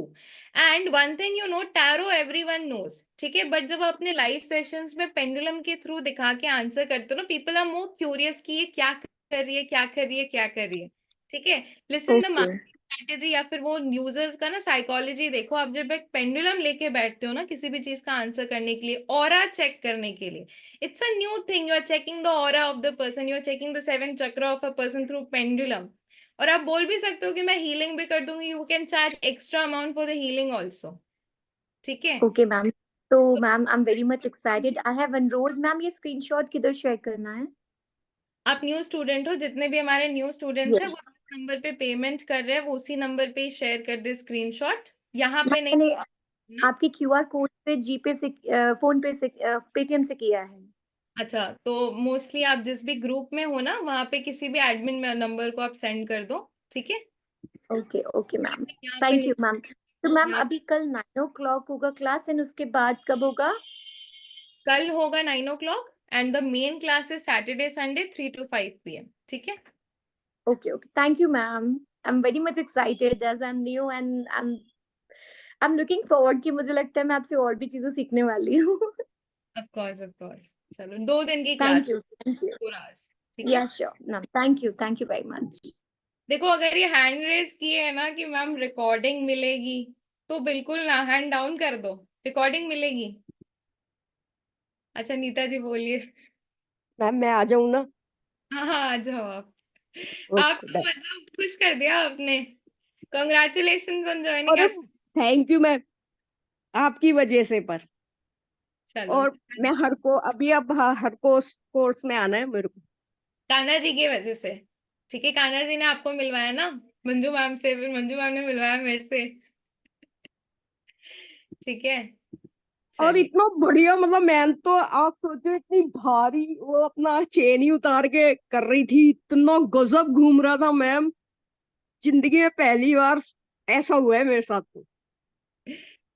And one thing you know, tarot everyone knows. ठीक है, बट जब अपने लाइव सेशंस में पेंडुलम के थ्रू दिखा के आंसर करते हो ना, पीपल आर मोर क्यूरियस कि ये क्या कर रही है, क्या कर रही है, क्या कर रही है. ठीक है, लिसन द
ओके
स्ट्रेटेजी या फिर वो यूजर्स का ना साइकोलॉजी देखो. आप जब एक पेंडुलम लेके बैठते हो ना किसी भी चीज का आंसर करने के लिए, ऑरा चेक करने के लिए, it's a new thing. You are checking the aura of the person, you are checking the 7 chakra of a person through pendulum. और आप बोल भी सकते हो कि मैं हीलिंग भी कर दूंगी. You can charge extra amount for the healing also. ठीक है,
ओके मैम. तो ma'am I am very much excited. I have enrolled. Ma'am ये स्क्रीनशॉट किधर शेयर करना है?
आप न्यू स्टूडेंट हो, जितने भी हमारे न्यू स्टूडेंट्स हैं
यस
वो नंबर पे पेमेंट कर रहे हैं, वो उसी नंबर पे शेयर कर दे स्क्रीनशॉट. यहाँ पे नहीं
मैंने
ना?
आपके क्यूआर कोड पे जीपे से फोन पे से पेटीएम से किया है.
अच्छा, तो मोस्टली आप जिस भी ग्रुप में हो ना, वहां पे किसी भी एडमिन में नंबर को आप सेंड कर दो. ठीक है,
ओके ओके मैम.
यहाँ पे
थैंक यू मैम. तो मैम
यहाँ
अभी कल 9 o'clock होगा क्लास एंड उसके बाद कब होगा?
कल होगा 9 o'clock and the main class is Saturday Sunday 3 to 5 PM. ठीक है,
okay okay. Thank you ma'am. I am very much excited as I am new and I am looking forward कि मुझे लगता है मैं आपसे और भी चीजें सीखने वाली हूँ.
Of course of course. चलो, 2 दिन की
thank
class
you thank you.
पूरा. ठीक है,
या sure ma'am. Thank you very much.
देखो अगर ये हैंड रेस किए है ना कि मैम रिकॉर्डिंग मिलेगी, तो बिल्कुल ना हैंड डाउन कर दो. रिकॉर्डिंग मिलेगी. अच्छा नीता जी बोलिए.
मैम मैं आ जाऊं ना?
हाँ हाँ, आ जाओ आप.
ओके
आपको
डन.
मतलब खुश कर दिया आपने. Congratulation on joining.
और थैंक यू मैम, आपकी वजह से. पर
चलो,
और मैं अब हर कोर्स में आना है मेरे को.
कान्हा जी की वजह से. ठीक है, कान्हा जी ने आपको मिलवाया ना मंजू मैम से, फिर मंजू मैम ने मिलवाया मेरे से. ठीक है,
और
चलिए.
इतना बढ़िया, मतलब मैं तो आप सोचो इतनी भारी वो अपना चेन ही उतार के कर रही थी, इतना गजब घूम रहा था मैम. जिंदगी में पहली बार ऐसा हुआ है मेरे साथ. तो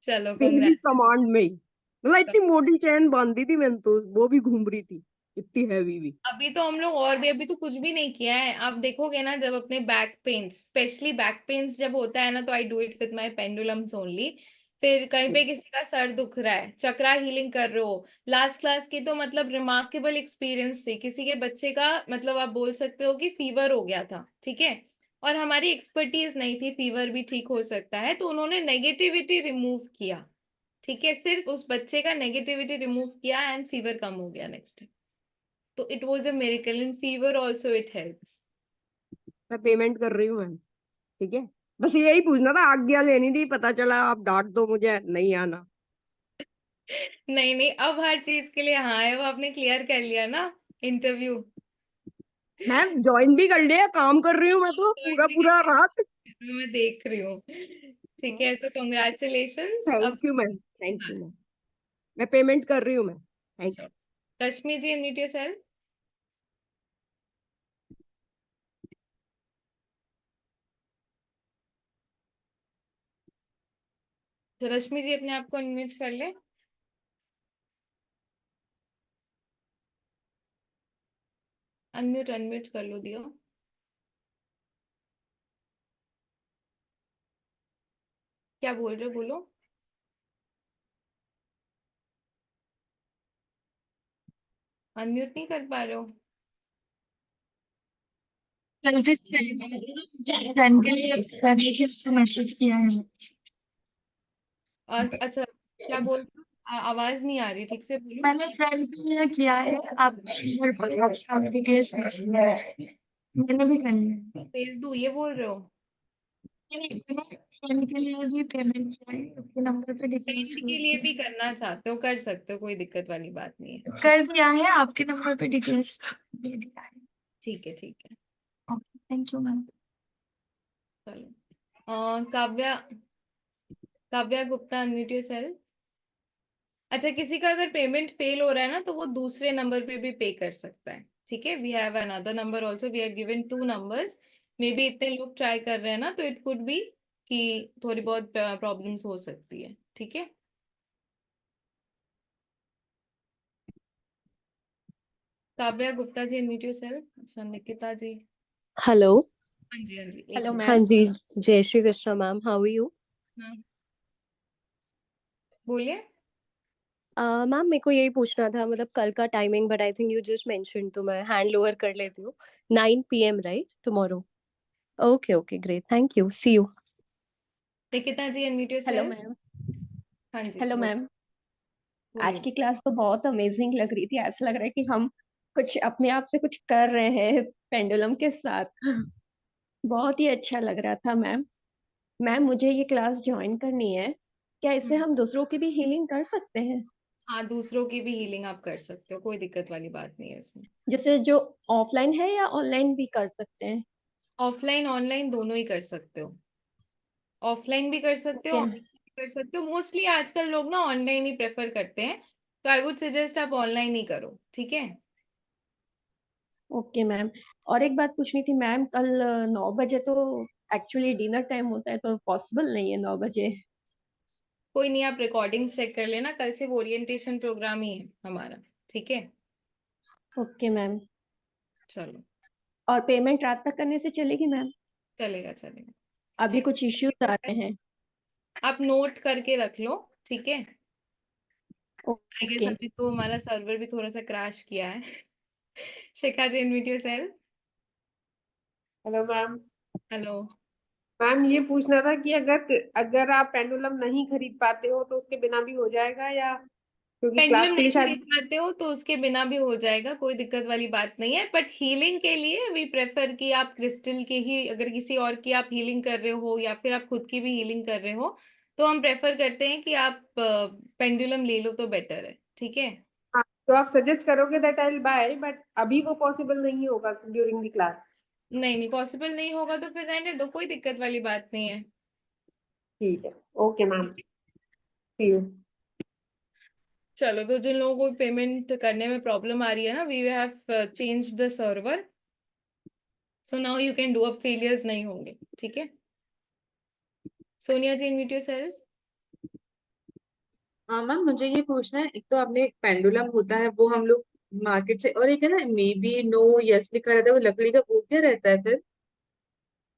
चलो,
पहली
कंग्रेट.
कमांड में ही मतलब इतनी मोटी चैन बांधी थी मैंने, तो वो भी घूम रही थी, इतनी हैवी भी.
अभी तो हम लोग और भी, अभी तो कुछ भी नहीं किया है. आप देखोगे ना, जब अपने back pains, specially back pains जब होता है ना, तो I do it with my pendulums only. फिर कहीं पे किसी का सर दुख रहा है, चक्रा हीलिंग कर रहे हो. लास्ट क्लास की तो मतलब रिमार्केबल एक्सपीरियंस थी. किसी के बच्चे का मतलब आप बोल सकते हो कि फीवर हो गया था. ठीक है, और हमारी एक्सपर्टीज नहीं थी, फीवर भी ठीक हो सकता है, तो उन्होंने नेगेटिविटी रिमूव किया. ठीक है, सिर्फ उस बच्चे का नेगेटिविटी रिमूव किया एंड फीवर कम हो गया नेक्स्ट. तो it was a miracle. In fever also it helps.
मैं पेमेंट कर रही हूँ मैम. ठीक है, बस यही पूछना था, आज्ञा लेनी थी, पता चला आप डांट दो मुझे नहीं आना.
नहीं नहीं, अब हर चीज के लिए हाँ है. वो आपने क्लियर कर लिया ना इंटरव्यू.
मैम ज्वाइन भी कर लिया, काम कर रही हूँ मैं तो पूरा पूरा रात.
मैं देख रही हूँ. ठीक है, तो कंग्रेचुलेशंस. अब
thank you ma'am, thank you ma'am. मैं पेमेंट कर रही हूँ ma'am. Thank you.
Rashmi ji, unmute yourself. तो रश्मि जी अपने आप को अनम्यूट कर ले. अनम्यूट अनम्यूट कर लो दियो. क्या बोल रहे हो, बोलो. अनम्यूट नहीं कर पा रहे हो.
गलती से फ्रेंड के लिए करने के मैसेज किया है.
अच्छा, क्या बोल रहे हो? आवाज नहीं आ रही, ठीक से बोलो.
मैंने फ्रेंड के लिए किया है. आप डिटेल्स मैंने भी कर लिया.
भेज दूँ, ये बोल रहे हो?
फ्रेंड के लिए भी पेमेंट किया है. आपके नंबर पे डिटेल्स
फ्रेंड के लिए भी करना चाहते हो, कर सकते हो, कोई दिक्कत वाली बात नहीं है.
कर दिया है. आपके नंबर पे डिटेल्स दे दिया है.
ठीक है, ठीक है.
Okay, thank you ma'am.
चलो. Kavya, Kavya Gupta, unmute yourself. अच्छा, किसी का अगर पेमेंट फेल हो रहा है ना, तो वो दूसरे नंबर पे भी पे कर सकता है. ठीक है, we have another number also. We have given 2 numbers. Maybe इतने लोग ट्राई कर रहे हैं ना, तो इट कुड बी कि थोड़ी बहुत प्रॉब्लम्स हो सकती है. ठीक है, काव्या गुप्ता जी, अनम्यूट योरसेल्फ। अच्छा, निकिता जी।
हेलो।
हाँ जी, हाँ जी, एक
हेलो
मिनट।
हाँ
मैम।
जी, जय Shri Krishna ma'am, how are you?
हाँ, बोलिए।
मैम मेरे को यही पूछना था, मतलब कल का timing, but I think you just mention, तो मैं हैंड ओवर कर लेती हूँ। 9 PM right, tomorrow? Okay okay, great, thank you, see you.
Nikita ji, unmute
hello
yourself.
Ma'am.
हाँ जी,
हेलो मैम। आज
बोलिए।
की क्लास तो बहुत अमेजिंग लग रही थी, ऐसा लग रहा है कि हम कुछ अपने आप से कुछ कर रहे हैं पेंडुलम के साथ। बहुत ही अच्छा लग रहा था मैम। मैम मुझे ये क्लास ज्वाइन करनी है, क्या इससे हम दूसरों की भी हीलिंग कर सकते हैं?
हाँ, दूसरों की भी हीलिंग आप कर सकते हो, कोई दिक्कत वाली बात नहीं है इसमें।
जैसे जो ऑफलाइन है या ऑनलाइन भी कर सकते हैं?
ऑफलाइन ऑनलाइन दोनों ही कर सकते हो। ऑफलाइन भी कर सकते हो,
ओके।
ऑनलाइन भी कर सकते हो। मोस्टली आजकल लोग ना ऑनलाइन ही प्रेफर करते हैं, तो आई वुड सजेस्ट आप ऑनलाइन ही करो, ठीक है।
Okay ma'am. और एक बात पूछनी थी मैम, कल 9 बजे तो एक्चुअली डिनर टाइम होता है, तो पॉसिबल नहीं है 9 बजे।
कोई नहीं, आप रिकॉर्डिंग्स चेक कर लेना, कल सिर्फ ओरिएंटेशन प्रोग्राम ही है हमारा, ठीक है।
Okay ma'am.
चलो,
और पेमेंट रात तक करने से चलेगी मैम?
चलेगा चलेगा।
अभी
ठीक,
कुछ इश्यूज आ रहे हैं।
आप नोट करके रख लो, ठीक है। I guess
okay.
अभी तो हमारा सर्वर भी थोड़ा सा क्रैश किया है। Shikha ji, unmute yourself.
Hello ma'am.
Hello.
Ma'am ये पूछना था कि अगर अगर आप पेंडुलम नहीं खरीद पाते हो तो उसके बिना भी हो जाएगा, या क्योंकि
पेंडुलम
क्लास के
नहीं
लिए
खरीद
शायद।
पाते हो तो उसके बिना भी हो जाएगा, कोई दिक्कत वाली बात नहीं है। बट हीलिंग के लिए वी प्रेफर कि आप क्रिस्टल के ही, अगर किसी और की आप हीलिंग कर रहे हो या फिर आप खुद की भी हीलिंग कर रहे हो, तो हम प्रेफर करते हैं कि आप पेंडुलम ले लो तो बेटर है, ठीक है।
हाँ, तो आप सजेस्ट करोगे that I will buy, but अभी वो पॉसिबल नहीं होगा ड्यूरिंग द क्लास।
नहीं नहीं, पॉसिबल नहीं होगा तो फिर रहने दो, कोई दिक्कत वाली बात नहीं है।
ठीक है, ओके मैम, सी यू।
चलो, तो जिन लोगों को पेमेंट करने में प्रॉब्लम आ रही है ना, we have change the server, so now you can do, अब फेलियर्स नहीं होंगे, ठीक है। Sonia ji, unmute yourself.
हाँ मैम, मुझे ये पूछना है, एक तो आपने पेंडुलम होता है वो हम लोग मार्केट से, और एक है ना मे बी नो यस लिखा रहता है, वो लकड़ी का, वो क्या रहता है फिर?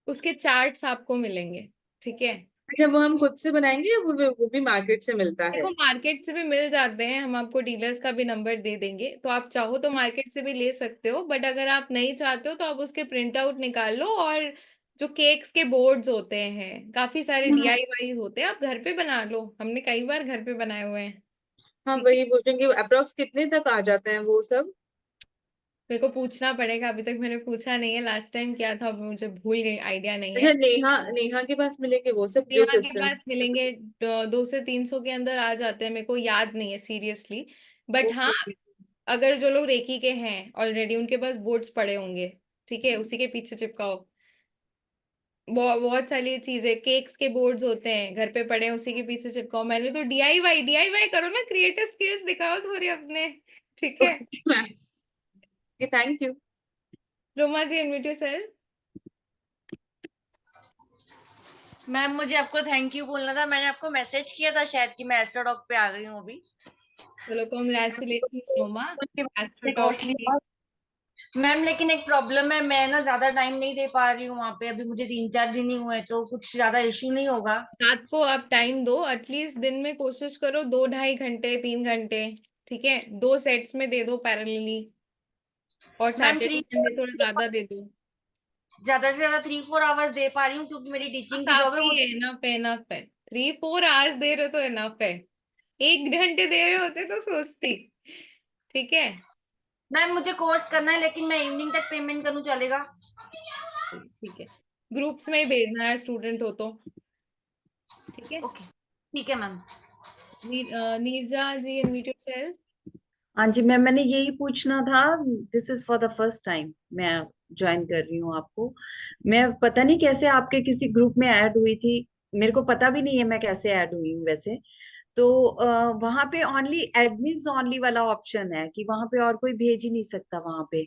उसके चार्ट्स आपको मिलेंगे, ठीक है।
अच्छा, वो हम खुद से बनाएंगे या वो भी मार्केट से मिलता है?
देखो, मार्केट से भी मिल जाते हैं, हम आपको डीलर्स का भी नंबर दे देंगे, तो आप चाहो तो मार्केट से भी ले सकते हो। बट अगर आप नहीं चाहते हो तो आप उसके प्रिंट आउट निकाल लो, और जो केक्स के बोर्ड्स होते हैं, काफी सारे DIY होते हैं, आप घर पे बना लो, हमने कई बार घर पे बनाए हुए हैं,
हाँ
ठीक है।
वही पूछेंगे, अप्रोक्स कितने तक आ जाते हैं वो सब?
मेरे को पूछना पड़ेगा, अभी तक मैंने पूछा नहीं है, लास्ट टाइम क्या था मुझे भूल गई, आइडिया नहीं है।
अच्छा, नेहा नेहा के पास मिलेंगे वो सब जो
नेहा के
क्वेश्चन?
पास मिलेंगे, 200 से 300 के अंदर आ जाते हैं, मेरे को याद नहीं है सीरियसली। बट हाँ,
ओके।
अगर जो लोग रेकी के हैं ऑलरेडी, उनके पास बोर्ड्स पड़े होंगे, ठीक है, उसी के पीछे चिपकाओ। बहुत बहुत सारी चीजें, केक्स के बोर्ड्स होते हैं घर पे पड़े हैं, उसी के पीछे चिपकाओ। मैंने तो DIY करो ना, क्रिएटिव स्किल्स दिखाओ थोड़े अपने, ठीक है।
Thank you.
Roma ji, unmute yourself.
Ma'am मुझे आपको थैंक यू बोलना था, मैंने आपको मैसेज किया था शायद कि मैं एस्ट्रोडॉक पे आ गई हूँ अभी।
चलो, कॉन्ग्रेचुलेशन रोमा। एस्ट्रोटॉक।
मैम लेकिन एक प्रॉब्लम है, मैं ना ज्यादा टाइम नहीं दे पा रही हूँ वहाँ पे, अभी मुझे 3-4 दिन ही हुए, तो कुछ ज्यादा इश्यू नहीं होगा?
रात को आप टाइम दो, एटलीस्ट दिन में कोशिश करो 2-2.5 घंटे 3 घंटे, ठीक है, 2 सेट्स में दे दो पैरेलली, और
मैम
सैटरडे संडे थोड़ा ज्यादा दे दो।
ज्यादा से ज्यादा 3-4 आवर्स दे पा रही हूँ, क्योंकि मेरी टीचिंग की जॉब है
काफी
वो।
है, इनफ है, इनफ है। 3-4 आवर्स दे रहे हो तो इनफ है, 1 घंटे दे रहे होते तो सोचती, ठीक है।
मैम मुझे कोर्स करना है, लेकिन मैं इवनिंग तक पेमेंट करूँ, चलेगा?
ठीक है, ग्रुप्स में ही भेजना है स्टूडेंट हो तो, ठीक है।
ओके, ठीक है मैम।
नीरजा जी, अनम्यूट योरसेल्फ।
हाँ जी मैम, मैंने यही पूछना था, this is for the first time मैं ज्वाइन कर रही हूँ आपको। मैं पता नहीं कैसे आपके किसी ग्रुप में ऐड हुई थी, मेरे को पता भी नहीं है मैं कैसे ऐड हुई हूँ वैसे। तो वहां पे ओनली एडमिन्स ओनली वाला ऑप्शन है कि वहां पे और कोई भेज ही नहीं सकता वहां पे?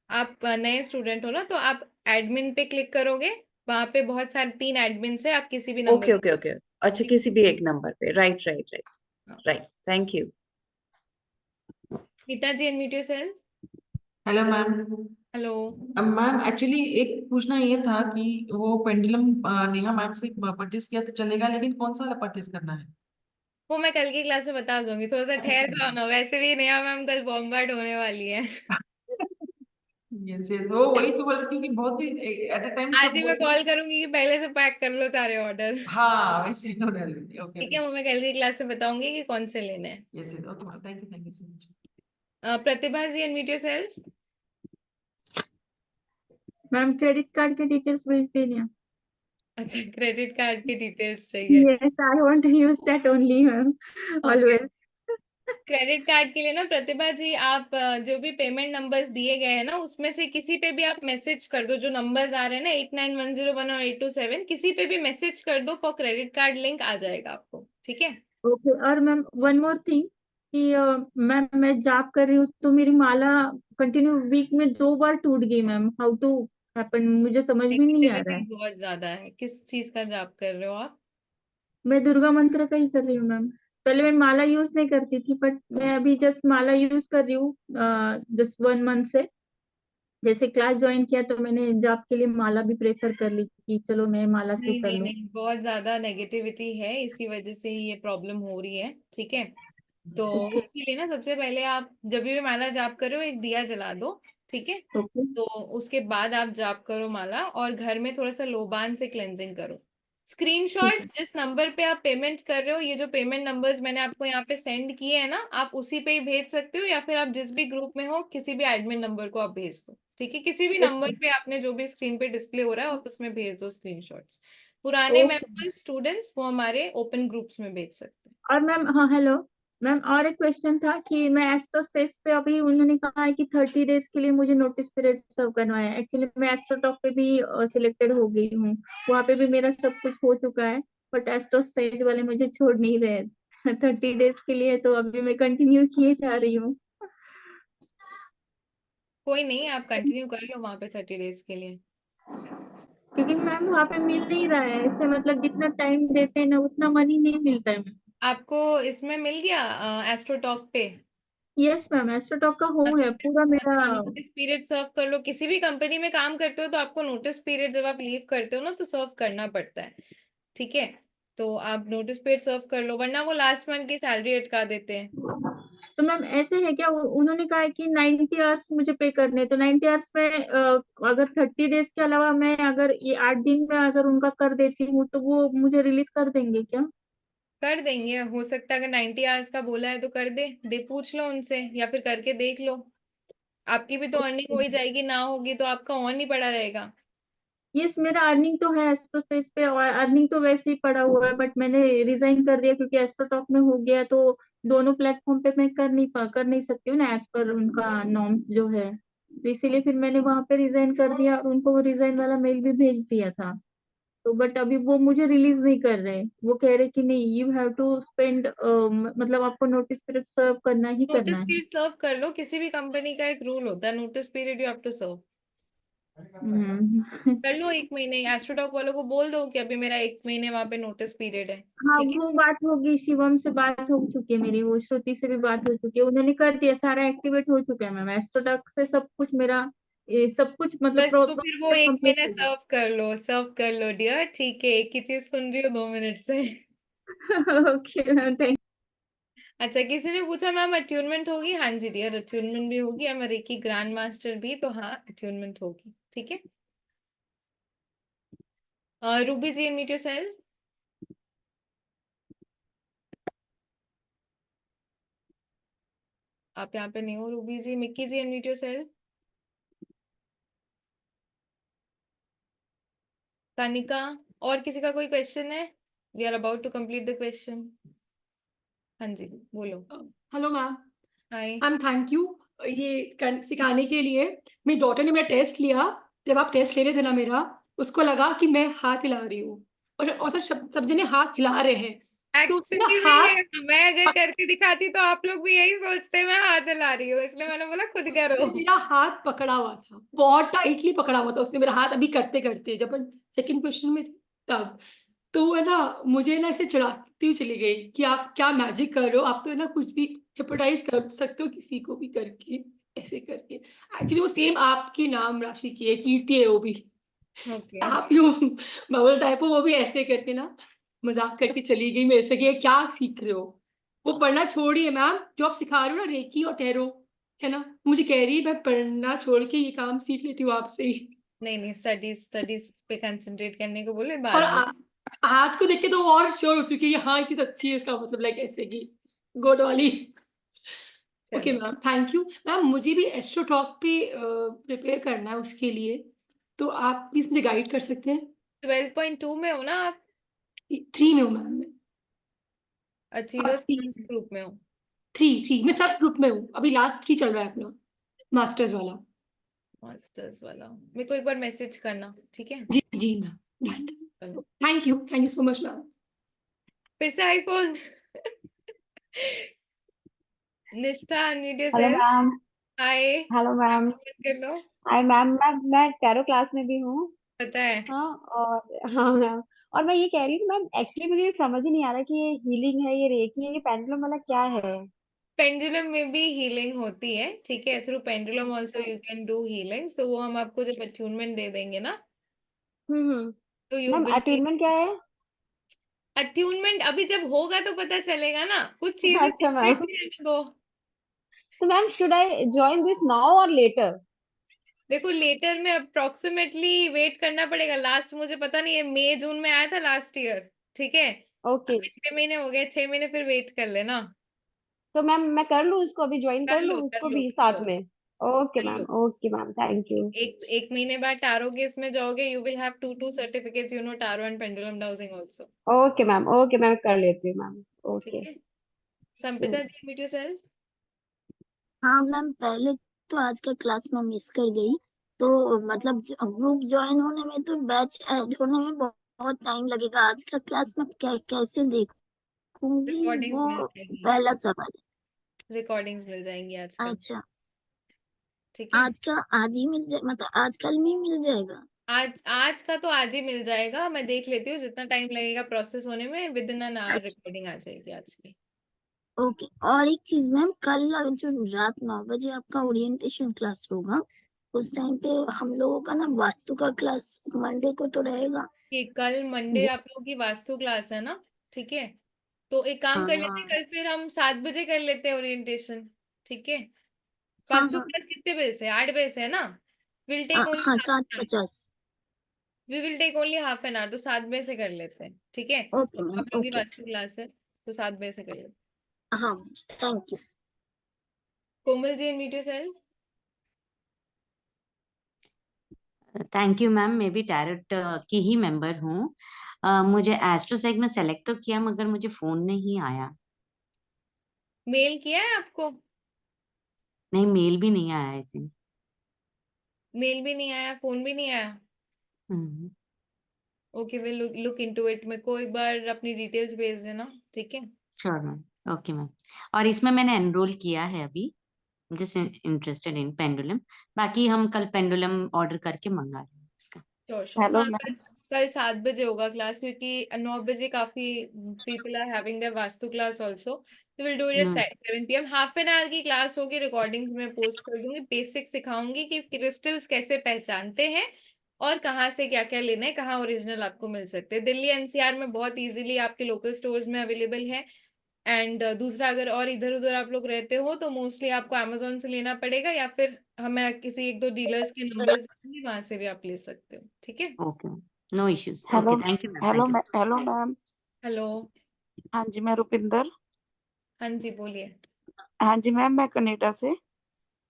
आप नए स्टूडेंट हो ना, तो आप एडमिन पे क्लिक करोगे, वहां पे बहुत सारे 3 एडमिन है, आप किसी भी नंबर
ओके ओके ओके, अच्छा किसी भी एक नंबर पे, right right right right, thank you.
Geeta ji, unmute yourself.
Hello ma'am.
Hello.
Ma'am actually एक पूछना ये था कि वो पेंडुलम नेहा मैम से परचेस किया तो चलेगा, लेकिन कौन सा वाला परचेस करना है?
वो मैं कल की क्लास में बता दूंगी, थोड़ा सा ठहर जाओ ना, वैसे भी नया मैम कल बॉम्बार्ड होने वाली है।
ये वो वही तो बोल, क्योंकि बहुत ही एट अ टाइम
आज
सब
ही मैं कॉल करूंगी कि पहले से पैक कर लो सारे ऑर्डर।
हाँ वैसे ओके
ठीक है,
ओके।
वो मैं कल की क्लास में बताऊंगी कि कौन से लेने हैं।
Yes okay, thank you so much.
Pratibha ji, unmute yourself.
Ma'am credit card के डिटेल्स भेज दीजिए।
अच्छा, क्रेडिट कार्ड की डिटेल्स चाहिए।
Yes I want to use that only ma'am,
okay.
Always.
Credit card के लिए ना प्रतिभा जी, आप जो भी पेमेंट नंबर्स दिए गए हैं ना, उसमें से किसी पे भी आप मैसेज कर दो, जो नंबर्स आ रहे हैं ना 8910 और 827, किसी पे भी मैसेज कर दो फॉर क्रेडिट कार्ड, लिंक आ जाएगा आपको। ठीक है।
ओके, और मैम वन मोर थिंग कि मैम मैं जॉब कर रही हूँ तो मेरी माला कंटिन्यू वीक में 2 बार टूट गई मैम, हाउ टू हैपन मुझे समझ भी नहीं आ रहा
नेगेटिविटी
है।
बहुत ज्यादा है। किस चीज का जाप कर रहे हो आप?
मैं दुर्गा मंत्र का ही कर रही हूँ मैम। पहले मैं माला यूज नहीं करती थी, बट मैं अभी जस्ट माला यूज कर रही हूँ जस्ट 1 मंथ से। जैसे क्लास ज्वाइन किया तो मैंने जाप के लिए माला भी प्रेफर कर ली कि चलो मैं माला से
नहीं
कर
नहीं
लूँ।
नहीं, बहुत ज्यादा नेगेटिविटी है, इसी वजह से ही ये प्रॉब्लम हो रही है। ठीक है। तो
ओके
उसके लिए ना सबसे पहले आप जब भी माला जाप करो एक दिया जला दो। ठीक है।
ओके
तो उसके बाद आप जाप करो माला, और घर में थोड़ा सा लोबान से क्लेंजिंग करो।
ठीक है।
स्क्रीनशॉट्स जिस नंबर पे आप पेमेंट कर रहे हो, ये जो पेमेंट नंबर्स मैंने आपको यहाँ पे सेंड किए हैं ना, आप उसी पे ही भेज सकते हो, या फिर आप जिस भी ग्रुप में हो किसी भी एडमिन नंबर को आप भेज दो। ठीक है, किसी भी नंबर
ओके
पे आपने जो भी स्क्रीन पे डिस्प्ले हो रहा है आप उसमें भेज दो स्क्रीनशॉट्स। पुराने
ओके।
मेंबर्स स्टूडेंट्स वो हमारे ओपन ग्रुप्स में भेज सकते हैं।
और मैम, हाँ हेलो मैम, और एक क्वेश्चन था कि मैं एस्ट्रो स्टेज पे अभी उन्होंने कहा है कि 30 डेज के लिए मुझे नोटिस पीरियड सर्व करना है। एक्चुअली मैं एस्ट्रो टॉक पे भी सिलेक्टेड हो गई हूँ, वहाँ पे भी मेरा सब कुछ हो चुका है, बट एस्ट्रो स्टेज वाले मुझे छोड़ नहीं रहे 30 डेज के लिए, तो अभी मैं कंटिन्यू किए जा रही हूँ।
कोई नहीं, आप कंटिन्यू कर लो वहां पे 30 डेज के लिए।
क्योंकि मैम वहाँ पे मिल नहीं रहा है ऐसे, मतलब जितना टाइम देते हैं ना उतना मनी नहीं मिलता है मैम।
आपको इसमें मिल गया एस्ट्रो टॉक पे?
यस मैम, एस्ट्रो टॉक का हो
तो
है
फिर
पूरा मेरा।
आपका नोटिस पीरियड सर्व कर लो। किसी भी कंपनी में काम करते हो तो आपको नोटिस पीरियड जब आप लीव करते हो ना तो सर्व करना पड़ता है। ठीक है। तो आप नोटिस पीरियड सर्व कर लो, वरना वो लास्ट मंथ की सैलरी अटका देते हैं।
तो मैम ऐसे है क्या, उन्होंने कहा है कि 90 आवर्स मुझे पे करने हैं, तो 90 आवर्स में अगर 30 डेज के अलावा मैं अगर ये 8 दिन में अगर उनका कर देती हूँ तो वो मुझे रिलीज कर देंगे क्या?
कर देंगे, हो सकता है। अगर 90 आवर्स का बोला है तो कर दे पूछ लो उनसे, या फिर करके देख लो। आपकी भी तो अर्निंग हो ही जाएगी, ना होगी तो आपका ऑन ही पड़ा रहेगा।
यस, मेरा अर्निंग तो है एस्ट्रो स्पेस पे, और अर्निंग तो वैसे ही पड़ा हुआ है, बट मैंने रिजाइन कर दिया क्योंकि एस्ट्रो टॉक में हो गया, तो दोनों प्लेटफॉर्म पे मैं कर नहीं सकती हूँ ना एज पर उनका नॉर्म्स जो है, तो इसीलिए फिर मैंने वहां पे रिजाइन कर दिया और उनको वो रिजाइन वाला मेल भी भेज दिया था। तो बट अभी वो मुझे रिलीज नहीं कर रहे, वो कह रहे कि नहीं, यू हैव टू स्पेंड, मतलब आपको नोटिस पीरियड सर्व करना ही करना
नोटिस
है।
पीरियड सर्व कर लो, किसी भी कंपनी का एक रूल होता है, notice period you have to serve.
हम्म
कर लो 1 महीने, एस्ट्रोटॉक वालों को बोल दो कि अभी मेरा 1 महीने वहां पे नोटिस पीरियड है।
हाँ,
ठीक है।
वो बात होगी, शिवम से बात हो चुकी है मेरी, वो श्रुति से भी बात हो चुकी है, उन्होंने कर दिया, सारा एक्टिवेट हो चुका है मैम, एस्ट्रोटॉक से सब कुछ मेरा, ये सब कुछ मतलब
बस तो फिर वो
प्रोसेस
एक
कंप्लीट
महीना
हो
सर्व कर लो, सर्व कर लो डियर। ठीक है, एक ही चीज सुन रही हो 2 मिनट से।
गया। Okay ma'am, thank.
अच्छा, किसी ने पूछा मैम अट्यूनमेंट होगी? हाँ जी डियर, अट्यूनमेंट भी होगी, हम रेकी ग्रैंड मास्टर भी, तो हाँ अट्यूनमेंट होगी। ठीक है। Ruby ji, meet yourself. आप यहाँ पे नहीं हो Ruby ji. Mickey ji, unmute yourself. Tanika, और किसी का कोई क्वेश्चन है? We are about to complete the question. हाँ जी, बोलो।
Hello ma'am,
hi.
Ma'am thank you ये सिखाने के लिए। मेरी डॉटर ने मेरा टेस्ट लिया, जब आप टेस्ट ले रहे थे ना मेरा, उसको लगा कि मैं हाथ हिला रही हूँ, और सब जने हाथ हिला रहे हैं, तो मेरा
एक्चुअली
हाथ
मैं अगर करके दिखाती तो आप लोग भी यही सोचते मैं हाथ हिला रही हूँ, इसलिए मैंने बोला खुद करो।
मेरा हाथ पकड़ा हुआ था, बहुत टाइटली पकड़ा हुआ था उसने मेरा हाथ, अभी करते करते जब सेकंड क्वेश्चन में थे, तब तो है ना, मुझे ना ऐसे चिढ़ाती हुई चली गई कि आप क्या मैजिक कर रहे हो, आप तो है ना कुछ भी हिप्नोटाइज कर सकते हो किसी को भी करके, ऐसे करके। एक्चुअली वो सेम आपके नाम राशि की है, कीर्ति है वो भी।
ओके
आप यूँ बबल टाइप हो, वो भी ऐसे करके ना मज़ाक करके चली गई मेरे से कि ये क्या सीख रहे हो? वो पढ़ना छोड़िए मैम, जो आप सिखा रहे हो ना रेकी और टैरो, है ना? मुझे कह रही है मैं पढ़ना छोड़ के ये काम सीख लेती हूँ आपसे ही।
नहीं नहीं, स्टडीज पे कंसंट्रेट करने को बोले,
और
बाद में।
आज को देख के तो और श्योर हो चुकी है कि हाँ, ये चीज़ अच्छी है, इसका मतलब लाइक ऐसे कि गुड वाली। ओके
चलो
मैम, थैंक यू। मैम मुझे भी एस्ट्रो टॉक पे प्रिपेयर करना है उसके लिए, तो आप प्लीज़ मुझे गाइड कर सकते हैं?
12.2 में हो ना आप?
3 में हूँ मैम मैं।
अचीवर्स कौन से ग्रुप में हो?
3 मैं सब ग्रुप में हूँ। अभी लास्ट 3 चल रहा है अपना, मास्टर्स वाला।
मास्टर्स वाला मेरे को एक बार मैसेज करना, ठीक है?
जी, जी मैम।
चलो,
thank you so much ma'am.
फिर से आईफोन। निष्ठा, अनम्यूट
हेलो
योरसेल्फ।
मैम।
हाय,
हेलो मैम।
कर लो।
हाय मैम, मैं टैरो क्लास में भी हूँ।
पता है,
हाँ, और हाँ मैम, और मैं ये कह रही थी मैम, एक्चुअली मुझे ये समझ ही नहीं आ रहा कि ये हीलिंग है, ये रेकी है, ये पेंडुलम वाला क्या है?
पेंडुलम में भी हीलिंग होती है, ठीक है? Through pendulum also you can do healing. तो वो हम आपको जब अट्यूनमेंट दे देंगे ना,
हम्म।
तो you
ma'am
will be.
Attunement क्या है?
अट्यूनमेंट अभी जब होगा तो पता चलेगा ना, कुछ चीजें
अच्छा
सीक्रेट
मैम,
ही रहने दो।
तो ma'am should I join this now और लेटर?
देखो, लेटर में अप्रोक्सीमेटली वेट करना पड़ेगा। लास्ट मुझे पता नहीं है, मई जून में आया था लास्ट ईयर, ठीक है?
ओके,
अभी 6 महीने हो गए, 6 महीने फिर वेट कर लेना।
तो मैम मैं कर लूँ इसको, अभी ज्वाइन कर लूँ
कर
इसको
लो
भी
कर लो
साथ में?
कर लो।
Okay ma'am, thank you.
एक महीने बाद टारो के इसमें जाओगे, you will have to certificates, you know, tarot and pendulum dowsing also.
Okay ma'am कर लेती हूँ मैम।
ठीक
ओके।
है, संपिता जी, मीट योरसेल्फ।
हाँ मैम, पहले तो आज का क्लास में मिस कर गई, तो मतलब ग्रुप ज्वाइन होने में तो बैच ऐड होने में बहुत टाइम लगेगा। आज का क्लास में कैसे देखूंगी
रिकॉर्डिंग्स मिल
वो
जाएगी,
पहला सवाल
रिकॉर्डिंग्स मिल जाएंगी
है।
आजकल,
अच्छा,
ठीक है?
आज ही मिल जाए, मतलब आजकल में ही मिल जाएगा?
आज का तो आज ही मिल जाएगा। मैं देख लेती हूँ, जितना टाइम लगेगा प्रोसेस होने में, विद इन एन आवर
अच्छा,
रिकॉर्डिंग आ जाएगी आज की।
ओके। और एक चीज मैम, कल जो रात 9 बजे आपका ओरिएंटेशन क्लास होगा, उस टाइम पे हम लोगों का ना वास्तु का क्लास मंडे को तो रहेगा।
कि कल मंडे आप लोगों की वास्तु क्लास है ना, ठीक है? तो एक काम कर लेते हैं,
हाँ
कल फिर हम 7 बजे कर लेते हैं ओरिएंटेशन, ठीक है?
हाँ
वास्तु
हाँ
क्लास कितने बजे से? 8 बजे से है ना? विल टेक ओनली
हाँ,
half an hour.
7:50।
We will take only half an hour, तो 7 बजे से कर लेते हैं, ठीक है?
ओके मैम,
आप लोगों की
ओके।
वास्तु क्लास है, तो 7 बजे से कर लेते हैं।
हाँ, thank you.
Komal ji, meet yourself.
Thank you ma'am, मैं भी टैरोट की ही मेंबर हूँ। मुझे एस्ट्रोसेग में सेलेक्ट तो किया, मगर मुझे फोन नहीं आया।
मेल किया है आपको?
नहीं, मेल भी नहीं आया आई थिंक।
मेल भी नहीं आया, फोन भी नहीं आया। Okay, will look into it. मेरे को एक बार अपनी डिटेल्स भेज देना, ठीक है?
Sure ma'am, okay ma'am. और इसमें मैंने एनरोल किया है अभी, जस्ट इंटरेस्टेड इन पेंडुलम। बाकी हम कल पेंडुलम ऑर्डर करके मंगा लेंगे इसका।
श्योर श्योर,
हेलो
हाँ,
मैम।
कल 7 बजे होगा क्लास, क्योंकि 9 बजे काफी people are having their Vastu class also. तो will do it
hmm,
7 PM। Half an hour की क्लास होगी, रिकॉर्डिंग्स में पोस्ट कर दूंगी। बेसिक सिखाऊंगी कि क्रिस्टल्स कैसे पहचानते हैं और कहाँ से क्या क्या लेना है, कहाँ ओरिजिनल आपको मिल सकते हैं। दिल्ली NCR में बहुत इजीली आपके लोकल स्टोर्स में अवेलेबल है। एंड दूसरा, अगर और इधर उधर आप लोग रहते हो तो मोस्टली आपको अमेजोन से लेना पड़ेगा, या फिर हमें किसी 1-2 डीलर्स के नंबर्स दूंगी, वहां से भी आप ले सकते हो, ठीक है?
Okay, no issues.
Hello
okay, thank you ma'am,
hello
thank you.
Hello ma'am.
Hello.
हाँ जी, मैं रुपिंदर।
हाँ जी, बोलिए।
हाँ जी मैम, मैं कनाडा से।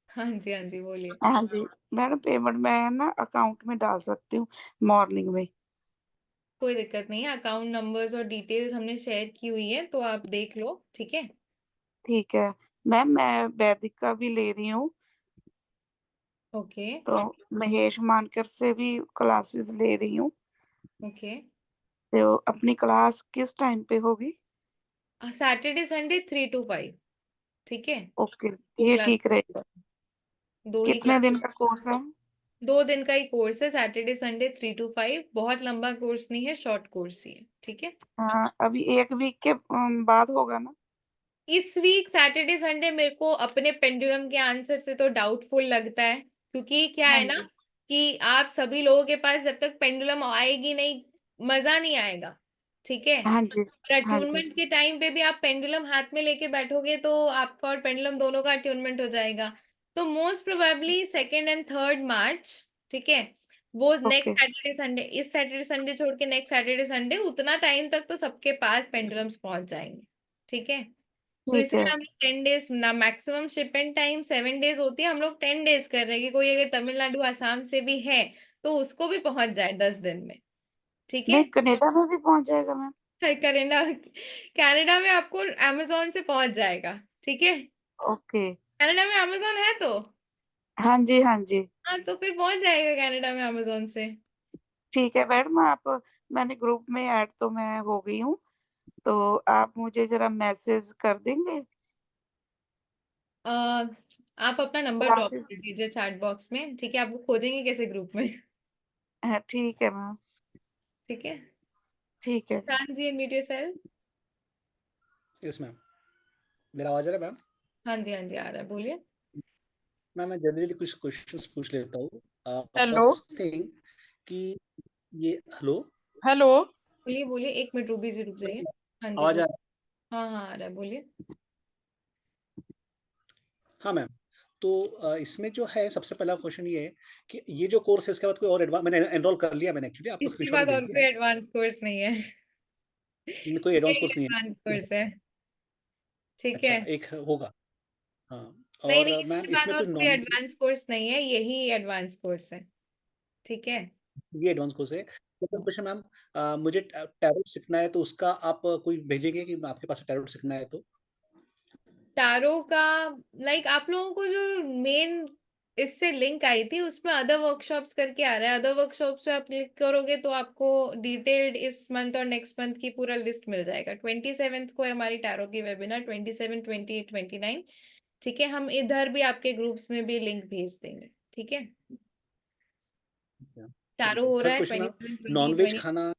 हाँ जी, हाँ जी, बोलिए।
हाँ जी मैडम, पेमेंट मैं ना अकाउंट में डाल सकती हूँ मॉर्निंग में?
कोई दिक्कत नहीं है, अकाउंट नंबर्स और डिटेल्स हमने शेयर की हुई है, तो आप देख लो, ठीक है?
ठीक है मैम, मैं वैदिक का भी ले रही हूँ,
ओके
तो महेश मानकर से भी क्लासेस ले रही हूँ।
ओके।
तो अपनी क्लास किस टाइम पे होगी?
सैटरडे संडे 3 to 5, ठीक है?
ओके,
दो
ये
क्लास,
ठीक रहेगा।
दो ही
कितने
क्लास,
दिन का कोर्स है?
2 दिन का ही कोर्स है, सैटरडे संडे 3 to 5। बहुत लंबा कोर्स नहीं है, शॉर्ट कोर्स ही है, ठीक है?
हाँ, अभी एक वीक के बाद होगा ना?
इस वीक सैटरडे संडे मेरे को अपने पेंडुलम के आंसर से तो डाउटफुल लगता है, क्योंकि क्या
हाँ
है ना
जी
कि आप सभी लोगों के पास जब तक पेंडुलम आएगी नहीं, मजा नहीं आएगा। ठीक है,
हाँ जी
और
हाँ जी
अट्यूनमेंट के टाइम पे भी आप पेंडुलम हाथ में लेके बैठोगे तो आपका और पेंडुलम दोनों का अट्यूनमेंट हो जाएगा। तो मोस्ट प्रोबेबली 2 एंड 3 मार्च, ठीक है, वो
ओके
नेक्स्ट सैटरडे संडे, इस सैटरडे संडे छोड़ के नेक्स्ट सैटरडे संडे, उतना टाइम तक तो सबके पास पेंडुलम्स पहुंच जाएंगे। ठीक है, तो
ठीक
इसलिए
है
हम लोग 10 डेज ना, मैक्सिमम शिपमेंट टाइम 7 डेज होती है, हम लोग 10 डेज कर रहे हैं कि कोई अगर तमिलनाडु आसाम से भी है तो उसको भी पहुंच जाए 10 दिन में। ठीक है,
नहीं कनाडा में भी पहुंच जाएगा मैम।
कनाडा, कनाडा में आपको अमेजोन से पहुंच जाएगा। ठीक है,
ओके
कनाडा में अमेजोन है तो,
हाँ जी हाँ जी
हाँ तो फिर पहुंच जाएगा कनाडा में अमेजोन से।
ठीक है मैडम, आप मैंने ग्रुप में ऐड तो मैं हो गई हूँ, तो आप मुझे जरा मैसेज कर देंगे
अ, आप अपना नंबर ड्रॉप
क्लासेस।
कर दीजिए चैट बॉक्स में। ठीक है, आपको खोदेंगे कैसे ग्रुप में।
हाँ ठीक है मैम,
ठीक है,
ठीक है
शान जी म्यूट योरसेल्फ।
Yes ma'am. मेरा आवाज आ रहा है मैम?
हाँ जी हाँ जी आ रहा है, बोलिए।
मैम मैं जनरली कुछ क्वेश्चंस पूछ लेता हूँ।
हेलो
फर्स्ट थिंग कि ये हेलो,
हेलो
बोलिए बोलिए, 1 मिनट रूबी जी रुक जाइए। हाँ जी
आवाज आ
बोलिए।
रहा
हाँ हाँ आ रहा है, बोलिए।
है? हाँ मैम। तो इसमें जो है सबसे पहला क्वेश्चन ये है कि ये जो कोर्स है इसके बाद कोई और एडवांस, मैंने एनरोल कर लिया, मैंने एक्चुअली आपको
इसके
स्क्रीनशॉट भी
बाद
भेज
और
दिया
कोई
है।
एडवांस कोर्स नहीं है।
कोई एडवांस
यही
कोर्स नहीं
एडवांस
है।
कोर्स है। ठीक
अच्छा,
है,
एक होगा। हाँ।
नहीं नहीं,
और
इसके
मैम
बाद
इसमें
और
कोई
कोई
नॉन,
एडवांस कोर्स नहीं है, यही एडवांस कोर्स है। ठीक है,
ये एडवांस कोर्स है। सेकंड क्वेश्चन मैम, मुझे टैरोट सीखना है तो उसका आप कोई भेजेंगे कि आपके पास टैरोट सीखना है तो?
तारो का लाइक आप लोगों को जो मेन इससे लिंक आई थी उसमें अदर वर्कशॉप्स करके आ रहा है, अदर वर्कशॉप्स पे आप क्लिक करोगे तो आपको डिटेल्ड इस मंथ और नेक्स्ट मंथ की पूरा लिस्ट मिल जाएगा। 27th को है हमारी टैरो की वेबिनार, 27, 28, 29। ठीक है, हम इधर भी आपके ग्रुप्स में भी लिंक भेज देंगे। ठीक है, टैरो हो रहा
थर्ड
है
क्वेश्चन मैम,
27, 20,
नॉनवेज
20।
खाना,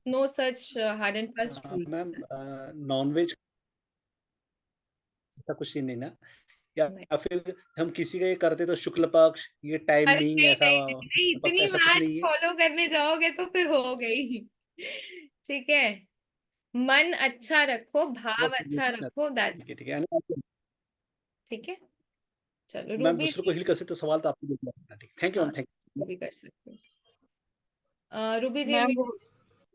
no such hard and fast rule.
Ma'am non veg ऐसा कुछ ही नहीं ना? या फिर हम किसी का ये करते तो शुक्ल पक्ष, ये
अरे
टाइमिंग
नहीं
ऐसा
नहीं नहीं नहीं,
पक्ष,
इतनी
ऐसा कुछ
मैथ्स
नहीं है?
फॉलो करने जाओगे तो फिर हो गई। ठीक है, मन अच्छा रखो, भाव अच्छा रखो,
ठीक
दैट्स।
है ठीक है।
ठीक है, चलो
मैम
रूबी
दूसरों को
जी,
हील कर सकते तो सवाल तो आपको ठीक, थैंक यू
हाँ
मैम, थैंक
वो भी कर सकते हो। Ruby ji,
ma'am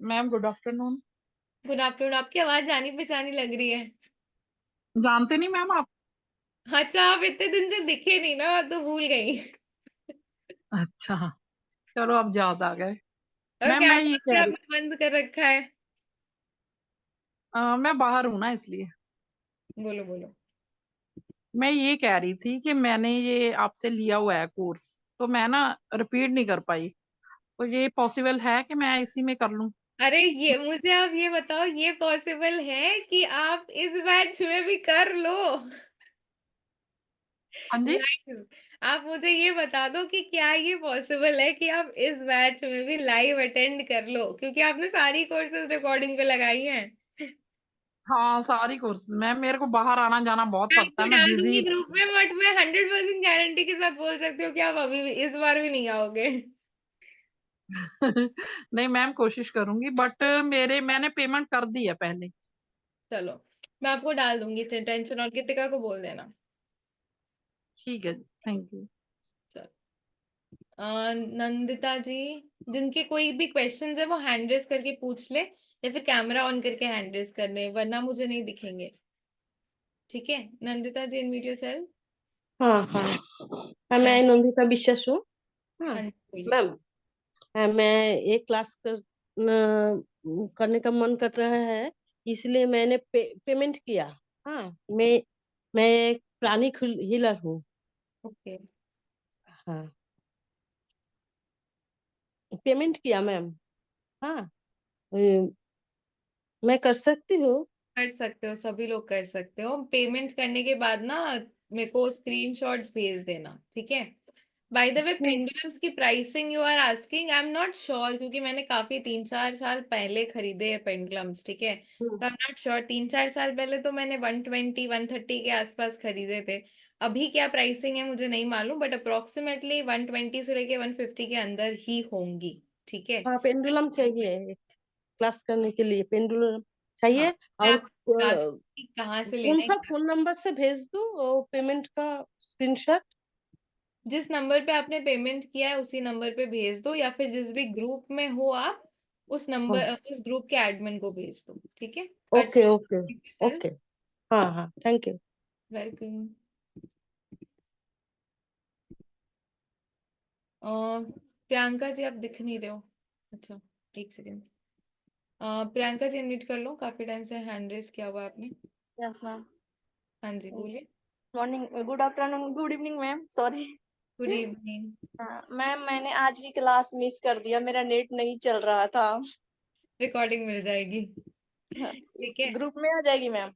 ma'am good afternoon.
Good afternoon. आपकी आवाज जानी पहचानी लग रही है।
जानते नहीं मैम आप?
अच्छा, आप इतने दिन से दिखे नहीं ना तो भूल गई।
अच्छा, चलो अब याद आ गए।
और
मैम मैं
कैमरा
ये
भी
कह रही,
आपने बंद कर रखा है।
मैं बाहर हूं ना इसलिए।
बोलो बोलो।
मैं ये कह रही थी कि मैंने ये आपसे लिया हुआ है कोर्स, तो मैं ना रिपीट नहीं कर पाई, तो ये पॉसिबल है कि मैं इसी में कर लूं?
अरे ये मुझे आप ये बताओ, ये पॉसिबल है कि आप इस बैच में भी कर लो
हाँ जी।
लाइव? आप मुझे ये बता दो कि क्या ये पॉसिबल है कि आप इस बैच में भी लाइव अटेंड कर लो, क्योंकि आपने सारी कोर्सेज रिकॉर्डिंग पे लगाई हैं।
हाँ सारी कोर्सेज, मैम मेरे को बाहर आना जाना बहुत
मैं
पड़ता
आपको
है, मैं
डाल
बिजी।
दूंगी ग्रुप में, बट मैं 100% गारंटी के साथ बोल सकती हूँ कि आप अभी भी इस बार भी नहीं आओगे।
नहीं मैम कोशिश करूंगी, बट मैंने पेमेंट कर दी है पहले।
चलो, मैं आपको डाल दूंगी, टेंशन, और कृतिका को बोल देना।
ठीक है, थैंक यू।
चलो, नंदिता जी, जिनके कोई भी क्वेश्चंस है वो हैंड रेस करके पूछ ले, या फिर कैमरा ऑन करके हैंड रेस कर ले, वरना मुझे नहीं दिखेंगे। ठीक है, नंदिता जी अनम्यूट योरसेल्फ।
हाँ हाँ हाँ, मैं नंदिता विश्वास हूँ। हाँ
हाँ जी बोलिए।
मैम, हाँ, मैं एक क्लास करने का मन कर रहा है, इसलिए मैंने पेमेंट किया। हाँ, मैं एक प्राणिक हीलर हूँ।
ओके,
हाँ, पेमेंट किया मैम। हाँ, मैं कर सकती हूँ।
कर सकते हो, सभी लोग कर सकते हो। पेमेंट करने के बाद ना मेरे को स्क्रीनशॉट्स भेज देना। ठीक है, बाय द वे
इसमें
पेंडुलम्स की pricing you are asking, I am not sure, क्योंकि मैंने काफी 3-4 साल पहले खरीदे हैं पेंडुलम्स, ठीक है। तो आई एम नॉट श्योर, 3-4 साल पहले तो मैंने 120-130 के आसपास खरीदे थे। अभी क्या प्राइसिंग है मुझे नहीं मालूम, बट अप्रोक्सीमेटली 120 से लेके 150 के अंदर ही होंगी, ठीक है।
हाँ पेंडुलम चाहिए, क्लास करने के लिए पेंडुलम चाहिए।
हाँ, मैं
और
आपको बता दूंगी कहाँ से
कौन
लेना
सा
है।
फोन नंबर से भेज दूँ पेमेंट का स्क्रीनशॉट?
जिस नंबर पे आपने पेमेंट किया है उसी नंबर पे भेज दो, या फिर जिस भी ग्रुप में हो आप उस
हाँ
नंबर उस ग्रुप के एडमिन को भेज दो, ठीक है।
ओके
अर्चना,
ओके ओके, हाँ हाँ thank you.
Welcome. Priyanka ji आप दिख नहीं रहे हो, अच्छा एक सेकेंड। प्रियंका जी म्यूट कर लो, काफी टाइम से हैंड रेस किया हुआ है आपने।
Yes ma'am.
हाँ जी बोलिए।
Morning, good afternoon, good evening ma'am, sorry.
Good evening.
Ma'am मैंने आज की क्लास मिस कर दिया, मेरा नेट नहीं चल रहा था।
रिकॉर्डिंग मिल जाएगी, ठीक है।
ग्रुप में आ जाएगी मैम?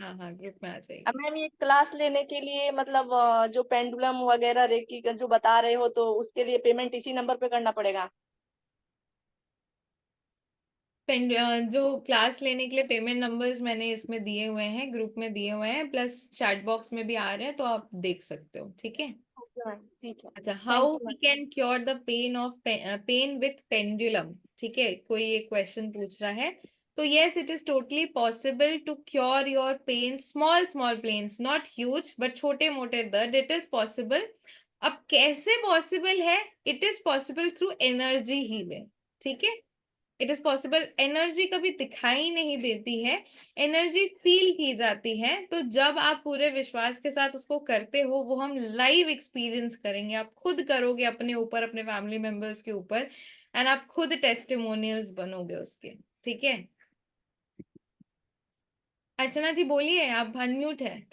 हाँ हाँ ग्रुप में आ जाएगी।
अब मैम ये क्लास लेने के लिए मतलब जो पेंडुलम वगैरह रेकी का जो बता रहे हो, तो उसके लिए पेमेंट इसी नंबर पे करना पड़ेगा?
जो क्लास लेने के लिए पेमेंट नंबर्स मैंने इसमें दिए हुए हैं, ग्रुप में दिए हुए हैं, प्लस चैट बॉक्स में भी आ रहे हैं, तो आप देख सकते हो, ठीक है।
ओके मैम, ठीक है।
अच्छा,
thank
how
you
we
ma'am.
Can cure the pain with pendulum, ठीक है, कोई एक क्वेश्चन पूछ रहा है। तो yes, it is totally possible to cure your pain, small small pains, not huge but छोटे मोटे दर्द, इट इज पॉसिबल। अब कैसे पॉसिबल है? It is possible through energy healing, ठीक है। It is possible. एनर्जी कभी दिखाई नहीं देती है, एनर्जी फील की जाती है। तो जब आप पूरे विश्वास के साथ उसको करते हो, वो हम लाइव एक्सपीरियंस करेंगे, आप खुद करोगे अपने ऊपर, अपने फैमिली मेंबर्स के ऊपर, एंड आप खुद टेस्टिमोनियल्स बनोगे उसके, ठीक है। अर्चना जी बोलिए, आप अनम्यूट है,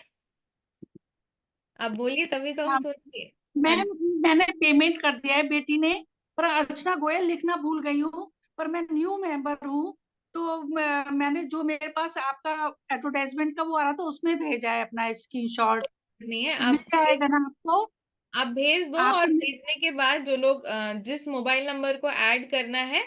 आप बोलिए तभी तो हम
हाँ
सुनेंगे। हाँ
मैम, मैंने पेमेंट कर दिया है बेटी ने, पर अर्चना गोयल लिखना भूल गई हूँ, पर मैं न्यू मेंबर हूँ। तो मैंने जो मेरे पास आपका एडवर्टाइजमेंट का वो आ रहा था उसमें भेजा है अपना स्क्रीनशॉट।
नहीं है,
मिल जाएगा ना आपको?
आप भेज दो, और
आपको
भेजने के बाद जो लोग जिस मोबाइल नंबर को ऐड करना है,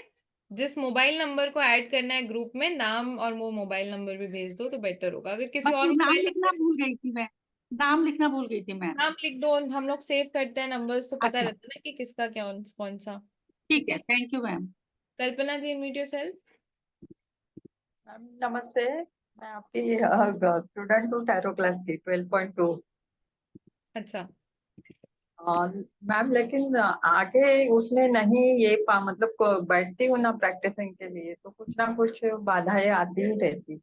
जिस मोबाइल नंबर को ऐड करना है ग्रुप में, नाम और वो मोबाइल नंबर भी भेज दो तो बेटर होगा। अगर किसी
बस
और
ये नाम
मोबाइल
लिखना
नंबर,
भूल गई थी मैं, नाम लिखना भूल गई थी मैं।
नाम लिख दो, हम लोग सेव करते हैं नंबर्स, तो पता
अच्छा
रहता है ना कि किसका क्या कौन सा,
ठीक
ठीक
है,
है।
Thank you ma'am.
Kalpana ji mute yourself.
Ma'am नमस्ते, मैं आपकी स्टूडेंट हूँ टैरो क्लास की 12.2।
अच्छा,
मैम लेकिन आगे उसमें नहीं ये मतलब बैठती हूँ ना प्रैक्टिसिंग के लिए, तो कुछ ना कुछ बाधाएं आती ही रहती है।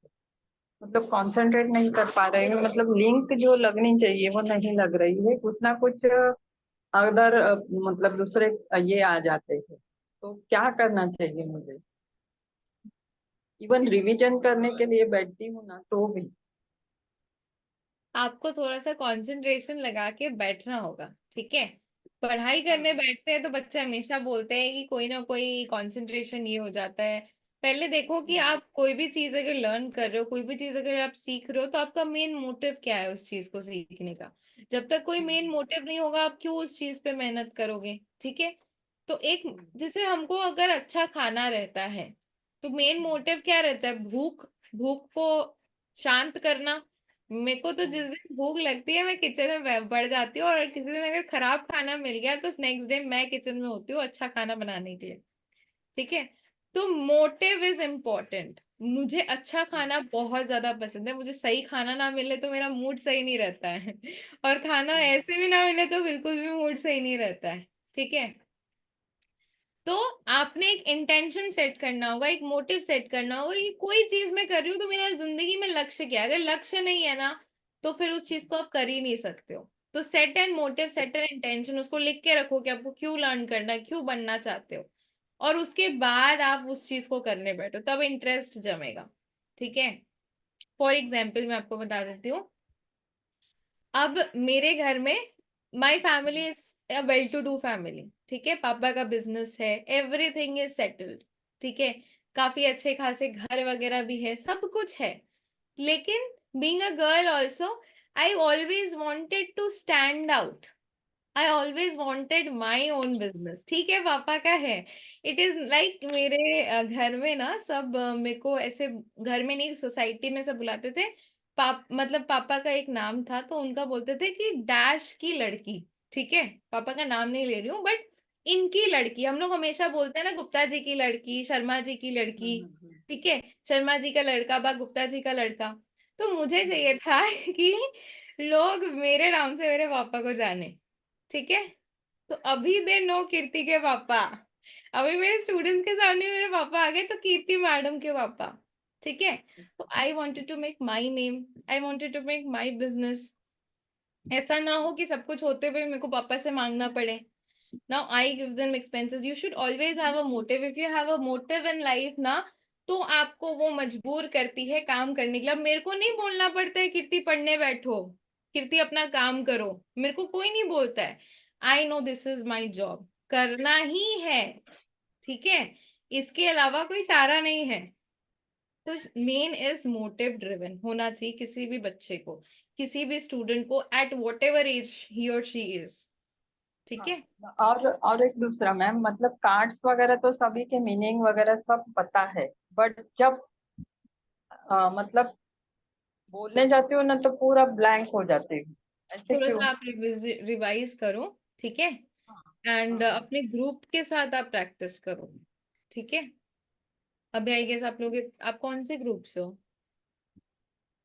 मतलब कंसंट्रेट नहीं कर पा रही हूँ, मतलब लिंक जो लगनी चाहिए वो नहीं लग रही है, कुछ ना कुछ अदर मतलब दूसरे ये आ जाते हैं। तो क्या करना चाहिए मुझे? इवन रिवीजन करने के लिए बैठती हूँ ना तो भी।
आपको थोड़ा सा कंसंट्रेशन लगा के बैठना होगा, ठीक है। पढ़ाई करने बैठते हैं तो बच्चे हमेशा बोलते हैं कि कोई ना कोई कंसंट्रेशन ये हो जाता है। पहले देखो कि आप कोई भी चीज अगर लर्न कर रहे हो, कोई भी चीज अगर आप सीख रहे हो, तो आपका मेन मोटिव क्या है उस चीज को सीखने का। जब तक कोई मेन मोटिव नहीं होगा, आप क्यों उस चीज पे मेहनत करोगे, ठीक है। तो एक, जैसे हमको अगर अच्छा खाना रहता है, तो मेन मोटिव क्या रहता है? भूख, भूख को शांत करना। मेरे को तो जिस दिन भूख लगती है मैं किचन में बढ़ जाती हूँ, और किसी दिन अगर खराब खाना मिल गया तो नेक्स्ट डे मैं किचन में होती हूँ अच्छा खाना बनाने के लिए, ठीक है। तो मोटिव इज इम्पोर्टेंट। मुझे अच्छा खाना बहुत ज्यादा पसंद है, मुझे सही खाना ना मिले तो मेरा मूड सही नहीं रहता है और खाना ऐसे भी ना मिले तो बिल्कुल भी मूड सही नहीं रहता है, ठीक है। तो आपने एक इंटेंशन सेट करना होगा, एक मोटिव सेट करना होगा कि कोई चीज मैं कर रही हूँ तो मेरा जिंदगी में लक्ष्य क्या है। अगर लक्ष्य नहीं है ना, तो फिर उस चीज को आप कर ही नहीं सकते हो। तो set and motive, set and intention, उसको लिख के रखो कि आपको क्यों लर्न करना है, क्यों बनना चाहते हो, और उसके बाद आप उस चीज को करने बैठो, तब इंटरेस्ट जमेगा, ठीक है। फॉर एग्जाम्पल मैं आपको बता देती हूँ। अब मेरे घर में, my family is a well to do family, ठीक है। पापा का बिजनेस है, एवरीथिंग इज सेटल्ड, ठीक है। काफी अच्छे खासे घर वगैरह भी है, सब कुछ है। लेकिन being a girl also, I always wanted to stand out, I always wanted my own business. ठीक है, पापा का है। इट इज लाइक मेरे घर में ना सब मेरे को ऐसे, घर में नहीं सोसाइटी में सब बुलाते थे। मतलब पापा का एक नाम था तो उनका बोलते थे कि डैश की लड़की। ठीक है, पापा का नाम नहीं ले रही हूँ, बट इनकी लड़की। हम लोग हमेशा बोलते हैं ना, गुप्ता जी की लड़की, शर्मा जी की लड़की। ठीक है, शर्मा जी का लड़का बा गुप्ता जी का लड़का। तो मुझे चाहिए था कि लोग मेरे नाम से मेरे पापा को जाने। ठीक है, तो अभी दे नो कीर्ति के पापा। अभी मेरे स्टूडेंट्स के सामने मेरे पापा आ गए तो कीर्ति मैडम के पापा। ठीक है, तो I wanted to make my name, I wanted to make my business. ऐसा ना हो कि सब कुछ होते हुए मेरे को पापा से मांगना पड़े। Now I give them expenses. You should always have a motive. If you have a motive in life ना, तो आपको वो मजबूर करती है काम करने के लिए। अब मेरे को नहीं बोलना पड़ता है कीर्ति पढ़ने बैठो, कीर्ति अपना काम करो, मेरे को कोई नहीं बोलता है। I know this is my job, करना ही है। ठीक है, इसके अलावा कोई चारा नहीं है। तो मेन इज मोटिव ड्रिवन होना चाहिए किसी भी बच्चे को, किसी भी स्टूडेंट को, at whatever age he और शी इज। ठीक है,
और एक दूसरा मैम, मतलब कार्ड्स वगैरह तो सभी के मीनिंग वगैरह सब पता है, बट जब मतलब बोलने जाती हूँ ना तो पूरा ब्लैंक हो जाती हूँ, ऐसे
थोड़ा
क्यों?
सा आप रिवाइज करो। ठीक है, एंड अपने ग्रुप के साथ आप प्रैक्टिस करो। ठीक है, अभी आई गेस आप लोग, आप कौन से ग्रुप से हो?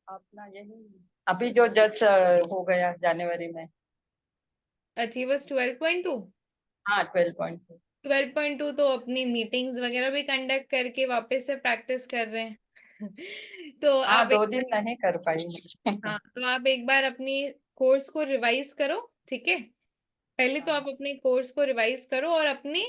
अपना यही अभी जो जस्ट हो गया जनवरी में।
अचीवर्स 12.2।
हाँ 12.2।
12.2 तो अपनी मीटिंग्स वगैरह भी कंडक्ट करके वापस से प्रैक्टिस कर रहे हैं। तो
हाँ
आप
2 दिन नहीं कर पाई।
हाँ, तो आप एक बार अपनी कोर्स को रिवाइज करो। ठीक है, पहले तो आप अपने कोर्स को रिवाइज करो और अपनी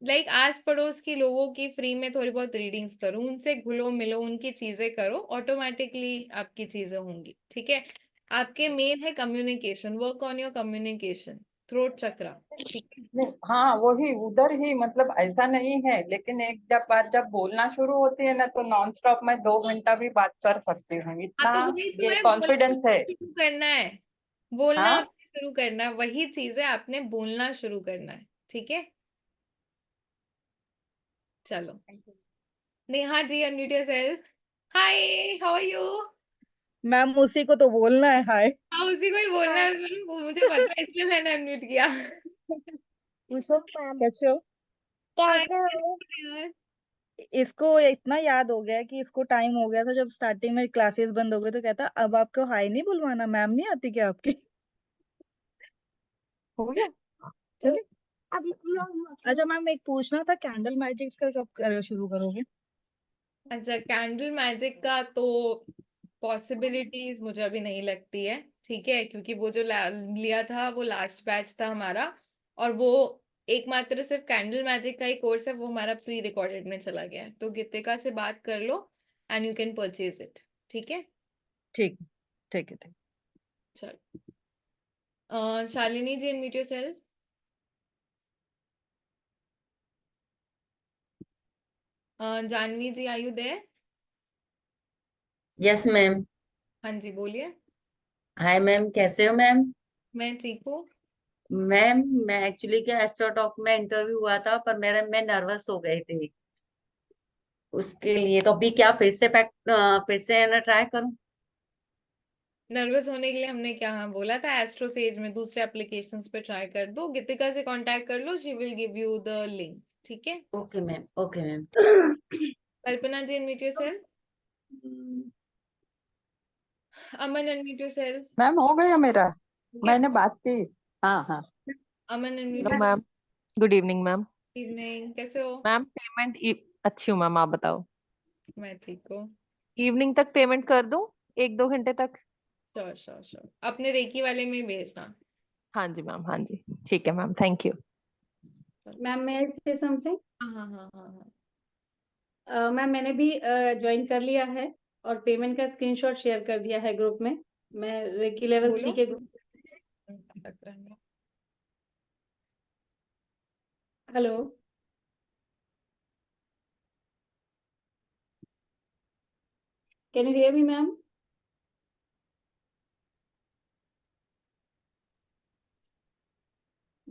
लाइक आस पड़ोस की लोगों की फ्री में थोड़ी बहुत रीडिंग्स करो, उनसे घुलो मिलो, उनकी चीजें करो, ऑटोमेटिकली आपकी चीजें होंगी। ठीक है, आपके मेन है communication, work on your communication, throat chakra. ठीक है,
नहीं, हाँ वही उधर ही, मतलब ऐसा नहीं है, लेकिन एक बार जब बोलना शुरू होती है ना तो नॉन स्टॉप मैं 2 घंटा भी बात कर सकती हूँ,
हाँ
इतना
तो वही तो
ये
है, बोलना
कॉन्फिडेंस है।
शुरू करना है। बोलना
हाँ
आपने शुरू करना है, वही चीज है, आपने बोलना शुरू करना है। ठीक है, चलो। Neha ji, unmute yourself. Hi, how are you?
Ma'am उसी को तो बोलना है हाय।
हाँ, उसी को ही बोलना है, वो मुझे पता है, इसलिए मैंने अनम्यूट किया।
पूछो कैसे हो।
हाय,
कैसे
कैसे
हो।
हो यार?
इसको इतना याद हो गया है कि इसको टाइम हो गया था जब स्टार्टिंग में क्लासेस बंद हो गए तो कहता अब आपको हाय नहीं बुलवाना, मैम नहीं आती क्या आपकी। हो गया चलिए। अच्छा मैम एक पूछना था, कैंडल मैजिक का कब शुरू करोगे।
अच्छा, कैंडल मैजिक का तो पॉसिबिलिटीज मुझे अभी नहीं लगती है। ठीक है, क्योंकि वो जो लिया था वो लास्ट बैच था हमारा, और वो एकमात्र सिर्फ कैंडल मैजिक का ही कोर्स है, वो हमारा प्री रिकॉर्डेड में चला गया है। तो गीतिका से बात कर लो and you can purchase it. ठीक है,
ठीक ठीक है ठीक।
चलो। Shalini ji, unmute yourself. Janvi ji, are you there?
Yes ma'am.
हाँ जी, बोलिए।
हाय मैम, कैसे हो मैम?
मैं ठीक हूँ।
मैम मैं एक्चुअली क्या एस्ट्रोटॉक में इंटरव्यू हुआ था पर मैं नर्वस हो गई थी उसके लिए, तो अभी क्या फिर से ना ट्राई करूं?
नर्वस होने के लिए हमने क्या हाँ बोला था, एस्ट्रो सेज में दूसरे एप्लीकेशंस पे ट्राई कर दो, गीतिका से कांटेक्ट कर लो, she will give you the link. ठीक है,
okay ma'am, okay ma'am.
Kalpana ji, unmute yourself. Aman, unmute yourself.
Ma'am हो गया मेरा, मैंने बात की। हाँ हाँ।
Aman, unmute
hello
yourself.
Ma'am. Good evening ma'am.
Evening, कैसे हो?
मैम पेमेंट अच्छी हूँ मैम, आप बताओ।
मैं ठीक हूँ।
इवनिंग तक पेमेंट कर दूँ, 1-2 घंटे तक।
श्योर श्योर श्योर, अपने रेकी वाले में भेजना।
हाँ जी मैम, हाँ जी ठीक है मैम, थैंक यू।
मैम मैं से समथिंग।
हाँ हाँ हाँ हाँ हाँ।
मैम मैंने भी ज्वाइन कर लिया है और पेमेंट का स्क्रीनशॉट शेयर कर दिया है ग्रुप में। मैं रेकी लेवल 3
बोलो।
के group. Hello. Can you hear me ma'am?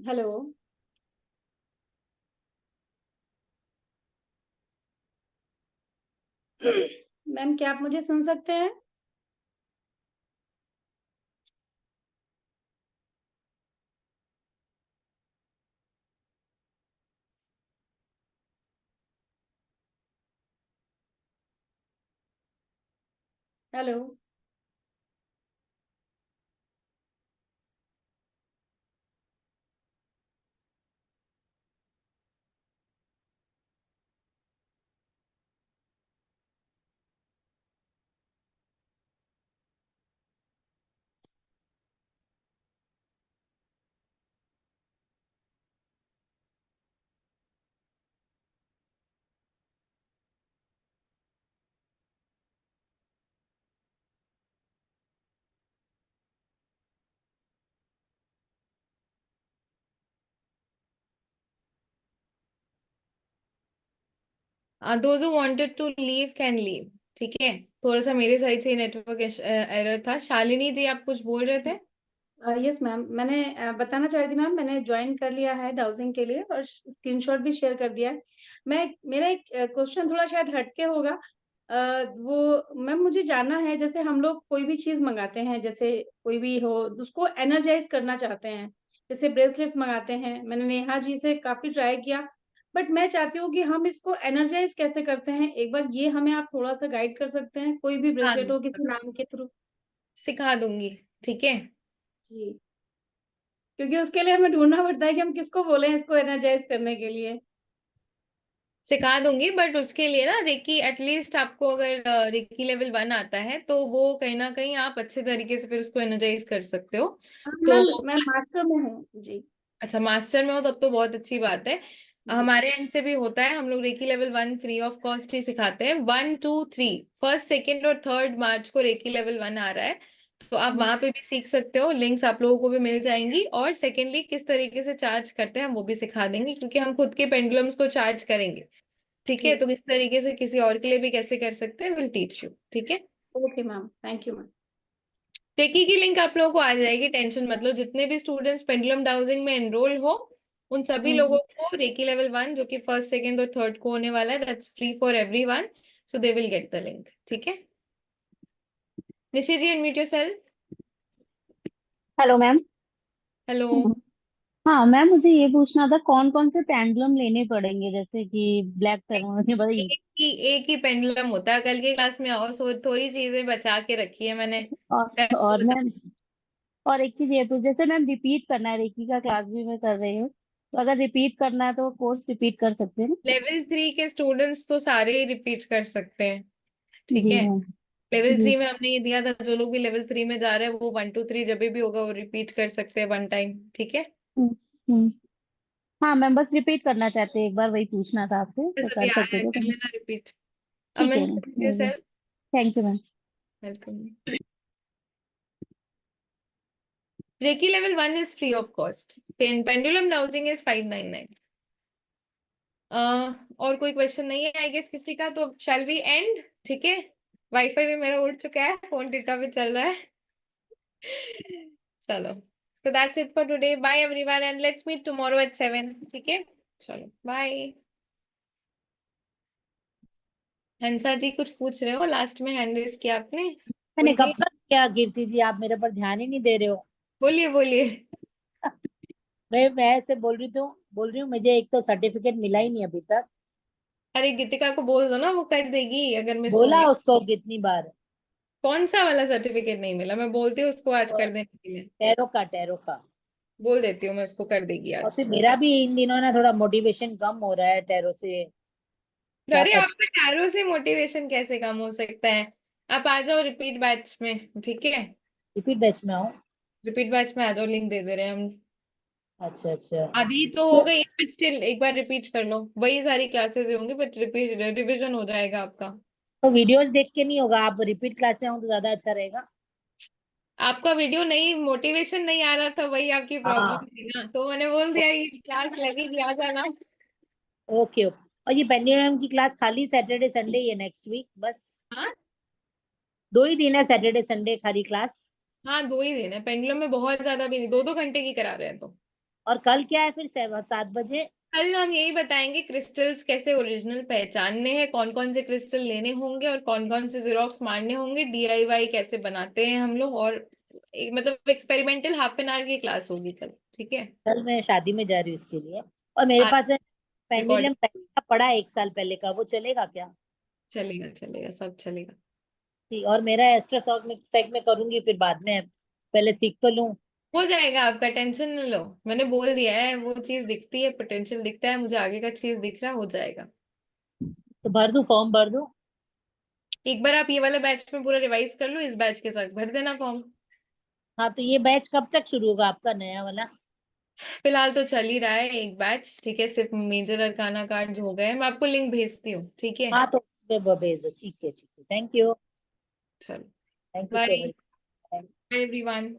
Hello. Ma'am क्या आप मुझे सुन सकते हैं? Hello. Those who wanted to leave can leave. ठीक है, थोड़ा सा मेरे साइड से नेटवर्क एरर था। शालिनी जी आप कुछ बोल रहे थे? यस मैम, मैंने बताना चाह रही थी मैम, मैंने ज्वाइन कर लिया है डाउजिंग के लिए और स्क्रीनशॉट भी शेयर कर दिया है। मेरा एक क्वेश्चन थोड़ा शायद हटके होगा। वो मैम मुझे जानना है, जैसे हम लोग कोई भी चीज मंगाते हैं, जैसे कोई भी हो, उसको एनर्जाइज करना चाहते हैं, जैसे ब्रेसलेट्स मंगाते हैं, मैंने नेहा जी से काफी ट्राई किया, बट मैं चाहती हूँ कि हम इसको एनर्जाइज कैसे करते हैं, एक बार ये हमें आप थोड़ा सा गाइड कर सकते हैं? कोई भी
हाँ
ब्रेसलेट हो किसी नाम के थ्रू।
सिखा दूंगी, ठीक है।
जी, क्योंकि उसके लिए हमें ढूंढना पड़ता है कि हम किसको बोले इसको एनर्जाइज करने के लिए।
सिखा दूंगी, बट उसके लिए ना रेकी एटलीस्ट आपको अगर रेकी लेवल 1 आता है तो वो कहीं ना कहीं आप अच्छे तरीके से फिर उसको एनर्जाइज कर सकते हो। तो
मैं मास्टर में हूँ जी।
अच्छा मास्टर में हो तब तो बहुत अच्छी बात है। हमारे एंड से भी होता है, हम लोग reiki level 1 free of cost ही सिखाते हैं। 1 2 3 फर्स्ट सेकेंड और थर्ड मार्च को रेकी लेवल 1 आ रहा है, तो आप वहां पे भी सीख सकते हो। लिंक्स आप लोगों को भी मिल जाएंगी। और सेकेंडली किस तरीके से चार्ज करते हैं हम वो भी सिखा देंगे, क्योंकि हम खुद के पेंडुलम्स को चार्ज करेंगे। ठीक है, तो किस तरीके से किसी और के लिए भी कैसे कर सकते हैं, विल टीच यू। ठीक है,
okay ma'am, thank you ma'am.
Reiki की लिंक आप लोगों को आ जाएगी, टेंशन मत लो। जितने भी स्टूडेंट्स पेंडुलम डाउजिंग में एनरोल हो उन सभी लोगों को रेकी लेवल 1 जो कि फर्स्ट सेकेंड और थर्ड को होने वाला है, that's free for everyone, so they will get the link. ठीक है, Nishi ji unmute yourself.
Hello ma'am.
Hello.
हाँ मैम, मुझे ये पूछना था कौन कौन से पेंडुलम लेने पड़ेंगे, जैसे कि ब्लैक थर्मोमीटर बताइए।
एक ही पेंडुलम होता है। कल के क्लास में आओ, सो थोड़ी चीजें बचा के रखी है मैंने।
और मैम, और एक चीज ये पूछ, जैसे मैम रिपीट करना है, रेकी का क्लास भी मैं कर रही हूँ, तो अगर रिपीट करना है तो कोर्स रिपीट कर सकते हैं ना?
लेवल 3 के स्टूडेंट्स तो सारे ही रिपीट कर सकते हैं। ठीक
जी
है,
मैम।
लेवल
जी।
3 में हमने ये दिया था, जो लोग भी लेवल 3 में जा रहे हैं वो 1 2 3 जब भी होगा वो रिपीट कर सकते हैं 1 टाइम। ठीक है,
हम्म, हम्म। हाँ मैम, बस रिपीट करना चाहते हैं, एक बार वही पूछना था आपसे, तो
बस अभी
कर
आ
सकते
रहा है,
थे
कर
तो।
लेना रिपीट।
ठीक
अमन
है ma'am,
sir,
thank you ma'am.
Welcome. Reiki level 1 is free of cost, pendulum dowsing is 599। और कोई क्वेश्चन नहीं है आई गेस किसी का, तो शैल वी एंड? ठीक है, वाईफाई भी मेरा उड़ चुका है, फोन डेटा भी चल रहा है। चलो, so that's it for today. Bye everyone and let's meet tomorrow at 7. ठीक है, चलो बाय। हंसा जी कुछ पूछ रहे हो, लास्ट में हैंड रेस किया आपने,
मैंने
बोलिए
कब तक किया कीर्ति जी, आप मेरे पर ध्यान ही नहीं दे रहे हो।
बोलिए बोलिए।
मैं ऐसे बोल रही हूँ मुझे एक तो सर्टिफिकेट मिला ही नहीं अभी तक।
अरे गीतिका को बोल दो ना, वो कर देगी अगर मिस
बोला
होंगे।
उसको कितनी बार।
कौन सा वाला सर्टिफिकेट नहीं मिला? मैं बोलती हूँ उसको आज कर देने के लिए,
टैरो का
बोल देती हूँ मैं, उसको कर देगी
और
आज।
फिर मेरा भी इन दिनों ना थोड़ा मोटिवेशन कम हो रहा है टैरो से। क्या
अरे
कर।
आपका टैरो से मोटिवेशन कैसे कम हो सकता है? आप आ जाओ रिपीट बैच में। ठीक है,
रिपीट बैच में आओ।
रिपीट बैच में आ जाओ, लिंक दे दे रहे हैं हम।
अच्छा अच्छा।
आधी तो हो गई है बट स्टिल एक बार रिपीट कर लो, वही सारी क्लासेस होंगी बट रिपीट रिवीजन हो जाएगा आपका।
तो वीडियोस देख के नहीं होगा, आप रिपीट क्लास में आओ तो ज्यादा अच्छा रहेगा।
आपका वीडियो नहीं, मोटिवेशन नहीं आ रहा था, वही आपकी
हाँ।
प्रॉब्लम थी ना, तो मैंने बोल दिया ये क्लास लगेगी, आ जाना।
Okay okay. और ये पेंडुलम की क्लास खाली सैटरडे संडे ही है नेक्स्ट वीक बस?
हाँ
2 ही दिन है, सैटरडे संडे खाली क्लास?
हाँ 2 ही दिन है, पेंडुलम में बहुत ज्यादा भी नहीं, 2 2 घंटे की करा रहे हैं तो।
और कल क्या है फिर 7 बजे?
कल हम यही बताएंगे क्रिस्टल्स कैसे ओरिजिनल पहचानने हैं, कौन कौन से क्रिस्टल लेने होंगे और कौन कौन से जेरोक्स मारने होंगे, डीआईवाई कैसे बनाते हैं हम लोग, और मतलब एक्सपेरिमेंटल हाफ एन आवर की क्लास होगी कल, ठीक है।
कल मैं शादी में जा रही हूँ इसके लिए, और मेरे
आज
पास है पेंडुलम
रिकॉर्डिंग
पहले का पड़ा है 1 साल पहले का, वो चलेगा क्या?
चलेगा, चलेगा, सब चलेगा।
ठीक, और मेरा एस्ट्रोसॉक में सेग में करूंगी, फिर बाद में पहले सीख तो लूं।
हो जाएगा, आपका टेंशन न लो, मैंने बोल दिया है, वो चीज दिखती है, पोटेंशियल दिखता है मुझे, आगे का चीज दिख रहा है, हो जाएगा।
तो भर दूं, फॉर्म भर दूं?
एक बार आप ये वाला बैच में पूरा रिवाइज कर लो, इस बैच के साथ भर देना फॉर्म।
हाँ, तो ये बैच कब तक शुरू होगा आपका नया वाला?
फिलहाल तो चल ही रहा है एक बैच, ठीक है, सिर्फ मेजर अरकाना कार्ड हो गए, मैं आपको लिंक भेजती हूँ, ठीक है।
हाँ, तो भेज दो, ठीक है, थैंक यू,
चलो,
thank you so
bye
much.
Bye everyone.